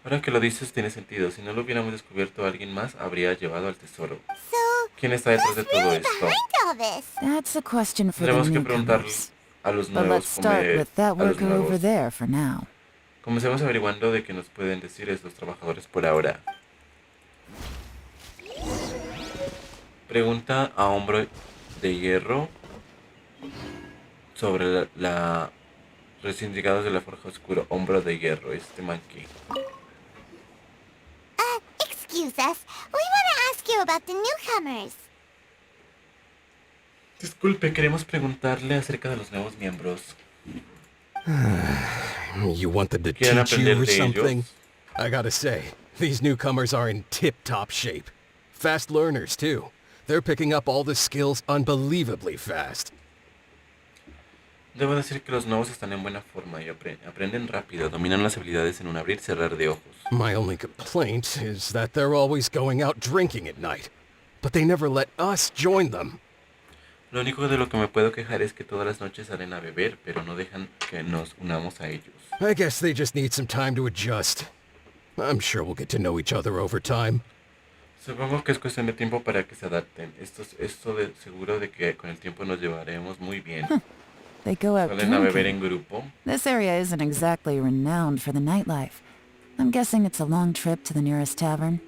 Ahora que lo dices, tiene sentido. Si no lo hubiéramos descubierto, alguien más habría llevado al tesoro. So, ¿Quién está detrás de who's todo really esto? behind all this? That's a question for the Tendremos que preguntarle newcomers. a los But nuevos. let's start with that a los worker over nuevos. there for now. Comencemos averiguando de qué nos pueden decir estos trabajadores por ahora. Pregunta a Hombro de Hierro sobre los sindicatos de la Forja Oscura. Hombro de Hierro, este manquí. Excuse us. We want to ask you about the newcomers. Disculpe, queremos preguntarle acerca de los nuevos miembros. You want them to ¿Quieren teach you aprender or de something? ellos? I gotta say, these newcomers are in tip-top shape. Fast learners, too. They're picking up all the skills unbelievably fast. Debo decir que los nuevos están en buena forma y aprenden rápido, dominan las habilidades en un abrir y cerrar de ojos. My only complaint is that they're always going out drinking at night. But they never let us join them. Lo único de lo que me puedo quejar es que todas las noches salen a beber, pero no dejan que nos unamos a ellos. I guess they just need some time to adjust. I'm sure we'll get to know each other over time. Supongo que es cuestión de tiempo para que se adapten. Esto de seguro de que con el tiempo nos llevaremos muy bien. They go out Salen a beber en drinking. grupo. This area isn't exactly renowned for the nightlife. I'm guessing it's a long trip to the nearest tavern.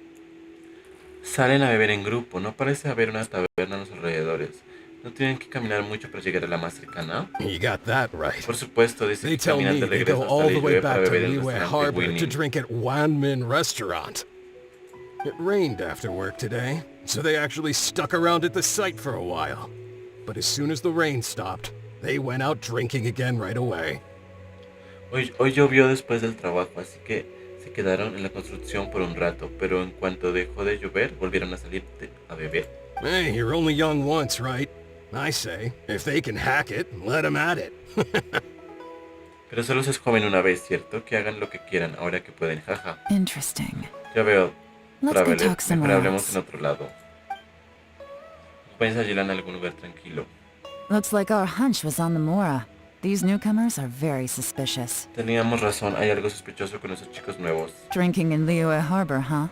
Salen a beber en grupo. No parece haber una taberna en los alrededores. ¿No tienen que caminar mucho para llegar a la más cercana? You got that right. Por supuesto, dice They que tell caminan me de they regreso go hasta all the way Liyue para back to beber en el Liyue restaurante Harbor to Winning. drink at Wanmin Restaurant. It rained after work today, so they actually stuck around at the site for a while. But as soon as the rain stopped, they went out drinking again right away. Hoy llovió después del trabajo, así que se quedaron en la construcción por un rato, pero en cuanto dejó de llover, volvieron a salir a beber. Hey, you're only young once, right? I say, if they can hack it, let them at it. Pero solo se es joven una vez, ¿cierto? Que hagan lo que quieran ahora que pueden, jaja. Interesting. Ya veo, Let's go Traveler, talk mejor somewhere hablemos en else. otro lado. Acompáñense a Yelan a algún lugar tranquilo. Looks like our hunch was on the Mora. These newcomers are very suspicious. Teníamos razón, hay algo sospechoso con esos chicos nuevos. Drinking in Liyue Harbor, huh?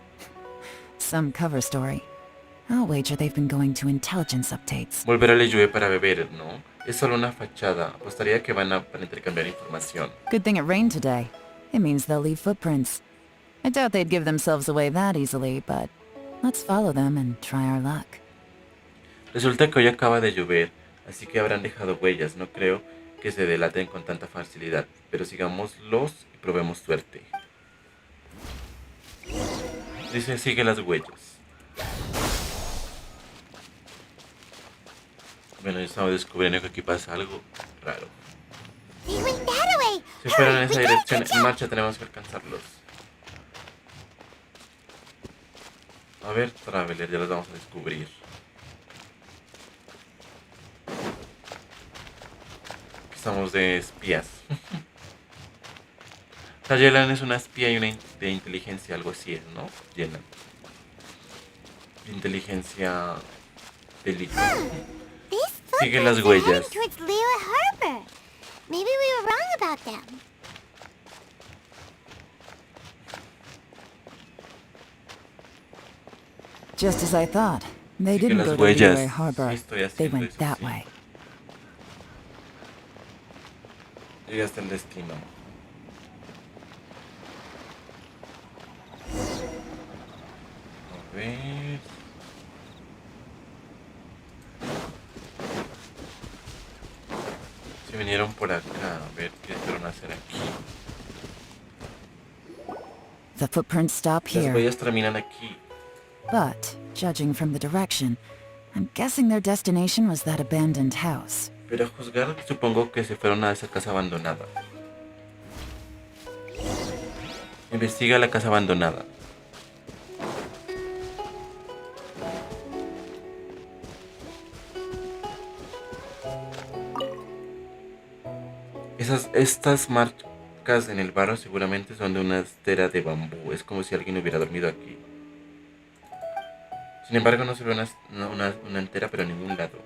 Some cover story. I'll wager they've been going to intelligence updates. Volver a Liyue para beber, ¿no? Es solo una fachada. Apostaría que van a para intercambiar información. Good thing it rained today. It means they'll leave footprints. I doubt they'd give themselves away that easily, but let's follow them and try our luck. Resulta que hoy acaba de llover, así que habrán dejado huellas. No creo que se delaten con tanta facilidad, pero sigámoslos y probemos suerte. Dice, sigue las huellas. Bueno, ya estamos descubriendo que aquí pasa algo raro. They went that way. Se fueron en Hurry, esa we gotta dirección. catch En up. marcha, tenemos que alcanzarlos. A ver, Traveler, ya los vamos a descubrir. Estamos de espías. O sea, Yelan es una espía y una de inteligencia, algo así es, ¿no? Yelan. Inteligencia delito. These Sigue footprints las are huellas. heading towards Liyue Harbor. Maybe we were wrong about them. Just as I thought. They Sigue didn't las go to huellas. Liyue Harbor. Sí, estoy They haciendo went eso, that sí. way. Llegué hasta el destino. A ver. Se vinieron por acá. A ver qué fueron a hacer aquí. The footprints stop Las here. huellas terminan aquí. But, judging from the direction, I'm guessing their destination was that abandoned house. Pero a juzgar, supongo que se fueron a esa casa abandonada. Investiga la casa abandonada. Estas marcas en el barro seguramente son de una estera de bambú. Es como si alguien hubiera dormido aquí. Sin embargo, no se ve una entera, pero en ningún lado.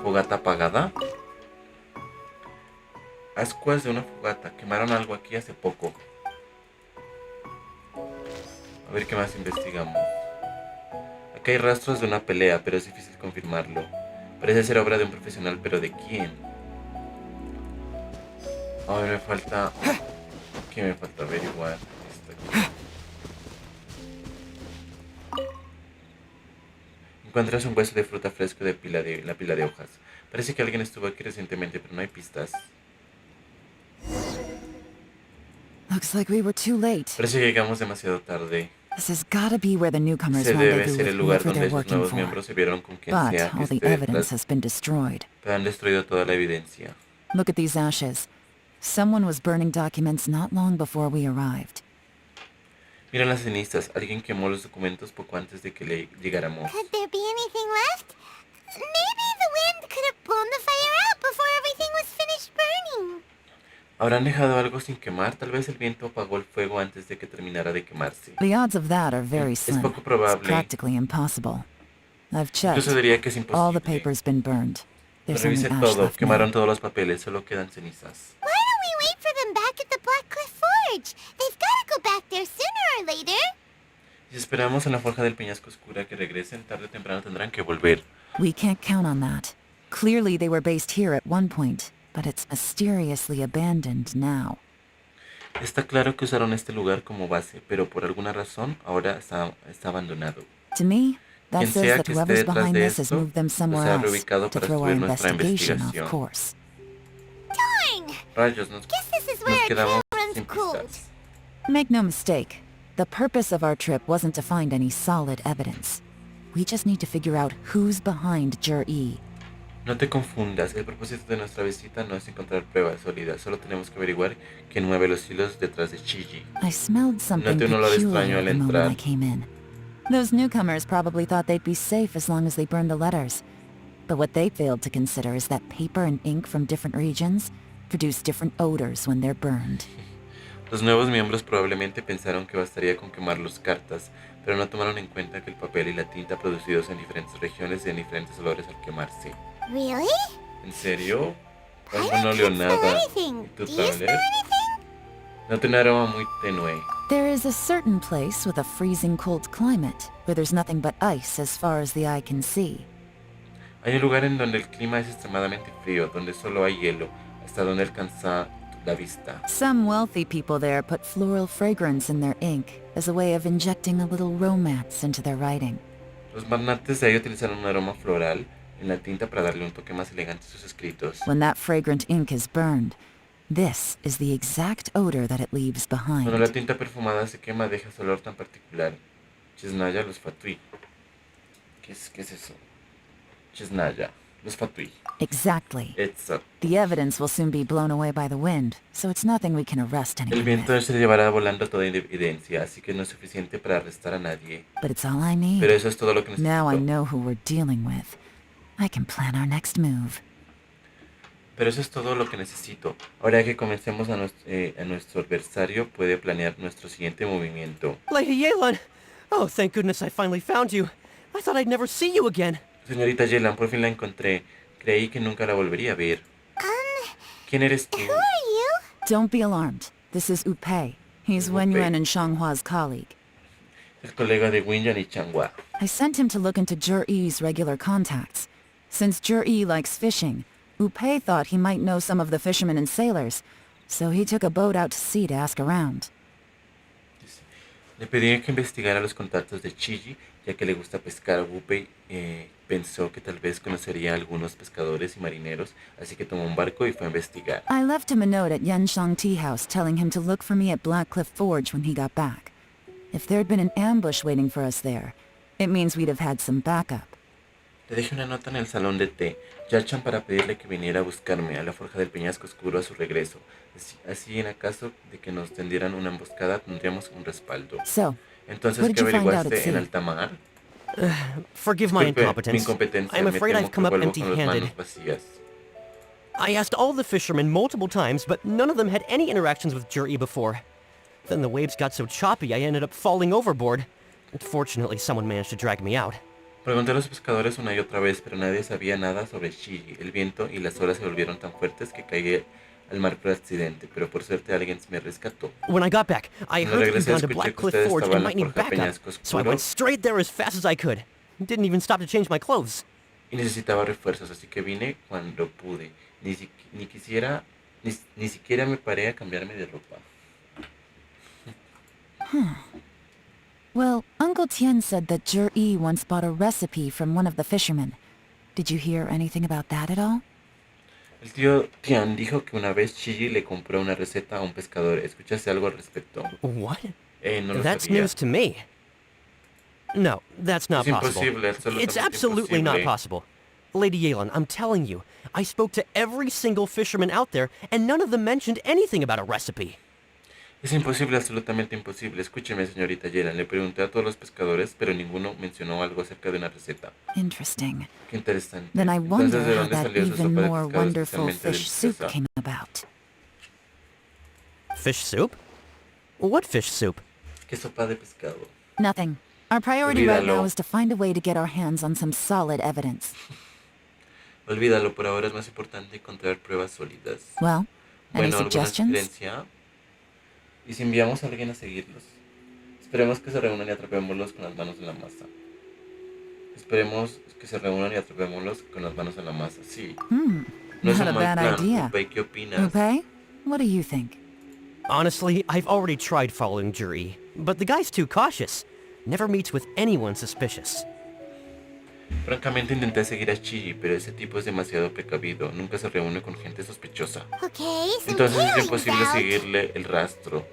Fogata apagada. Ascuas de una fogata. Quemaron algo aquí hace poco. A ver qué más investigamos. Aquí hay rastros de una pelea, pero es difícil confirmarlo. Parece ser obra de un profesional, pero ¿de quién? A ver, me falta... ¿Qué me falta averiguar? Esto aquí. Encuentras un hueso de fruta fresco de la pila de hojas. Parece que alguien estuvo aquí recientemente, pero no hay pistas. Looks like we were too late. Parece que llegamos demasiado tarde. This has gotta be where the newcomers Ese debe rendezvous ser with el lugar whoever donde they're esos working nuevos for. miembros se vieron con quien But sea que all the esté evidence detrás. has been destroyed. Pero han destruido toda la evidencia. Look at these ashes. Someone was burning documents not long before we arrived. Mira las cenizas. Alguien quemó los documentos poco antes de que llegáramos. Could there be anything left? Maybe the wind could have blown the fire out before everything was finished burning. ¿Habrán dejado algo sin quemar? Tal vez el viento apagó el fuego antes de que terminara de quemarse. The odds of that are very Es slim. poco It's probable. practically impossible. I've checked. Incluso diría que es All the imposible. paper's been burned. Lo There's only revisé ash todo. left Quemaron now. todos los papeles. Solo quedan cenizas. Why don't we wait for them back at the Black Cliff Forge? They've got to go back there sooner or later. ¿Y Si esperamos en la forja del peñasco oscura que regresen, tarde o temprano tendrán que volver. We can't count on that. Clearly they were based here at one point, but it's mysteriously abandoned now. Está claro que usaron este lugar como base, pero por alguna razón ahora está abandonado. To me, that Quien says sea that que esté whoever's detrás behind de this has esto, moved them los somewhere ha else reubicado to para throw our subir nuestra investigation off investigación. course. Darn! Rayos, Guess this is nos where our quedamos trail runs sin cold. pistas. Make no mistake, the purpose of our trip wasn't to find any solid evidence. We just need to figure out who's behind Jur-E. No te confundas, el propósito de nuestra visita no es encontrar pruebas sólidas, solo tenemos que averiguar quién mueve los hilos detrás de Chiji. I smelled something Noté un olor extraño peculiar al the moment entrar. I came in. Those newcomers probably thought they'd be safe as long as they burned the letters. But what they failed to consider is that paper and ink from different regions produce different odors when they're burned. Los nuevos miembros probablemente pensaron que bastaría con quemar las cartas, pero no tomaron en cuenta que el papel y la tinta producidos en diferentes regiones tienen diferentes olores al quemarse. Really? ¿En serio? I Algo no don't olía smell nada. anything. ¿Y tú, Do you smell Tyler? anything? Noté un aroma muy tenue. There is a certain place with a freezing cold climate, where there's nothing but ice as far as the eye can see. Hay un lugar en donde el clima es extremadamente frío, donde solo hay hielo, hasta donde alcanza la vista. Some wealthy people there put floral fragrance in their ink as a way of injecting a little romance into their writing. Los magnates de ahí utilizaron un aroma floral en la tinta para darle un toque más elegante a sus escritos. When that fragrant ink is burned, this is the exact odor that it leaves Cuando la behind. tinta perfumada se quema, deja ese olor tan particular. Chisnaya los fatui. ¿Qué es eso? Chisnaya los fatui. Exactly. Eso. The evidence will soon be blown away by the wind, so it's nothing we can arrest El anyone viento with. se llevará volando toda evidencia, así que no es suficiente para arrestar a nadie. But it's all I need. Pero eso es todo lo que Now I necesito. know who we're dealing with. I can plan our next move. Pero eso es todo lo que necesito. Ahora que comencemos a nuestro adversario, puede planear nuestro siguiente movimiento. Lady Yelan! Oh, thank goodness I finally found you. I thought I'd never see you again. Señorita Yelan, por fin la encontré. Creí que nunca la volvería a ver. ¿Quién eres tú? Who are you? Don't be alarmed. This is Upei. He's Wen Upei. Yuan and Shanghua's colleague. El colega de Winyan y Changhua. I sent him to look into Jur-E's regular contacts. Since Jur-E likes fishing, Upei thought he might know some of the fishermen and sailors, so he took a boat out to sea to ask around. Le pedí que investigara los contactos de Chiji, ya que le gusta pescar. Wupei pensó que tal vez conocería a algunos pescadores y marineros, así que tomó un barco y fue a investigar. I left him a note at Yanshang Tea House telling him to look for me at Blackcliff Forge when he got back. If there'd been an ambush waiting for us there, it means we'd have had some backup. Le dejé una nota en el salón de té, Yachan, para pedirle que viniera a buscarme a la forja del peñasco oscuro a su regreso. Así en caso de que nos tendieran una emboscada, tendríamos un respaldo. So, Entonces, what did ¿qué you find out at averiguaste en sea? alta mar? Forgive my Disculpe mi incompetence. incompetencia, I'm me afraid temo I've come que up vuelvo con las empty-handed. manos vacías. I asked all the fishermen multiple times, but none of them had any interactions with Jur-E before. Then the waves got so choppy I ended up falling overboard. Fortunately, someone managed to drag me out. Pregunté a los pescadores una y otra vez, pero nadie sabía nada sobre Chiji. El viento y las olas se volvieron tan fuertes que caí al mar por accidente, pero por suerte alguien me rescató. When I got back, I Cuando heard that you'd regresé, gone to escuché que Blackcliff ustedes Forge estaban and en la might need forja backup, Peñasco so I Oscuro went straight there as fast as I could. Didn't even stop to change my clothes. y necesitaba refuerzos, así que vine cuando pude. Ni siquiera me paré a cambiarme de ropa. Well, Uncle Tien said that Jur-E once bought a recipe from one of the fishermen. Did you hear anything about that at all? El tío Tian dijo que una vez Chiji le compró una receta a un pescador. ¿Escuchaste algo al respecto? What? No lo That's sabía. news to me. No, that's not Es possible. imposible, es absolutamente It's absolutely not imposible. possible. Lady Yelan, I'm telling you, I spoke to every single fisherman out there, and none of them mentioned anything about a recipe. Es imposible, absolutamente imposible. Escúcheme, señorita Yelan. Le pregunté a todos los pescadores, pero ninguno mencionó algo acerca de una receta. Interesting. Qué interesante. Then I wonder Entonces, ¿de how dónde that salió esa even sopa de more pescado wonderful especialmente fish soup deliciosa? came about. Fish soup? What fish soup? ¿Qué sopa de pescado? Nothing. Our priority right Olvídalo. now is to find a way to get our hands on some solid evidence. Olvídalo, por ahora es más importante encontrar pruebas sólidas. Well, any Bueno, ¿alguna suggestions? sugerencia? ¿Y si enviamos a alguien a seguirlos? Esperemos que se reúnan y atrapémoslos con las manos en la masa. Esperemos que se reúnan y atrapémoslos con las manos en la masa. Sí. No es Not a un mal bad plan. idea. Upei, ¿qué opinas? Upe, what do you think? Honestly, I've already tried following Juri, but the guy's too cautious. Never meets with anyone suspicious. Francamente intenté seguir a Chiji, pero ese tipo es demasiado precavido. Nunca se reúne con gente sospechosa. Okay, so Entonces es tailing's imposible out. seguirle el rastro.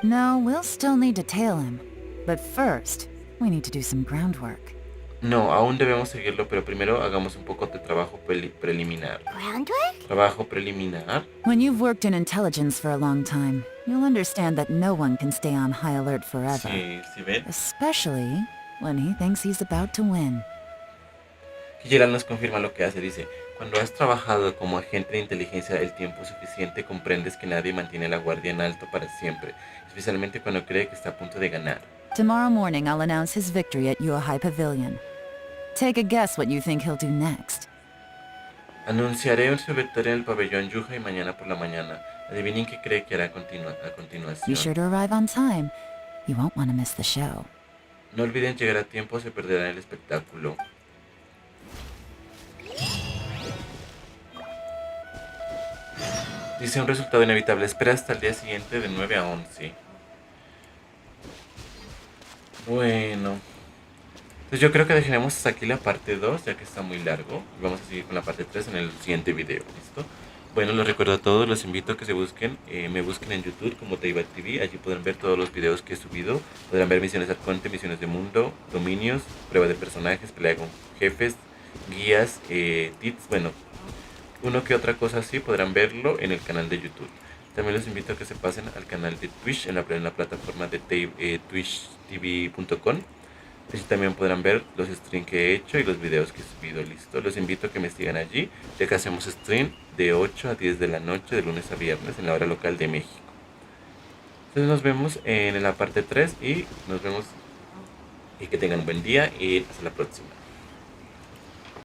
No, we'll still need to tail him. But first, we need to do some groundwork. No, aún debemos seguirlo, pero primero hagamos un poco de trabajo preliminar. Groundwork? ¿Trabajo preliminar? When you've worked in intelligence for a long time, you'll understand that no one can stay on high alert forever. Sí, ¿sí ven? Especially when he thinks he's about to win. Yelan nos confirma lo que hace, dice, cuando has trabajado como agente de inteligencia el tiempo suficiente, comprendes que nadie mantiene la guardia en alto para siempre, especialmente cuando cree que está a punto de ganar. Tomorrow morning I'll announce his victory at Yuehai Pavilion. Take a guess what you think he'll do next. Anunciaré su victoria en el pabellón Yuja y mañana por la mañana. Adivinen qué cree que hará a Be continuación. sure to arrive on time. You won't want to miss the show. No olviden llegar a tiempo o se perderá el espectáculo. Dice un resultado inevitable. Espera hasta el día siguiente de 9 a 11. Bueno. Entonces yo creo que dejaremos hasta aquí la parte 2, ya que está muy largo. Vamos a seguir con la parte 3 en el siguiente video. ¿Listo? Bueno, les recuerdo a todos, los invito a que me busquen en YouTube como Teibat TV. Allí podrán ver todos los videos que he subido. Podrán ver misiones de Arconte, misiones de mundo, dominios, pruebas de personajes, pelea con jefes, guías, tips, bueno, uno que otra cosa así podrán verlo en el canal de YouTube. También los invito a que se pasen al canal de Twitch en la plataforma de twitchtv.com. Allí también podrán ver los streams que he hecho y los videos que he subido. Listo, los invito a que me sigan allí, ya que hacemos stream de 8 a 10 de la noche, de lunes a viernes, en la hora local de México. Entonces nos vemos en la parte 3 y nos vemos y que tengan un buen día y hasta la próxima.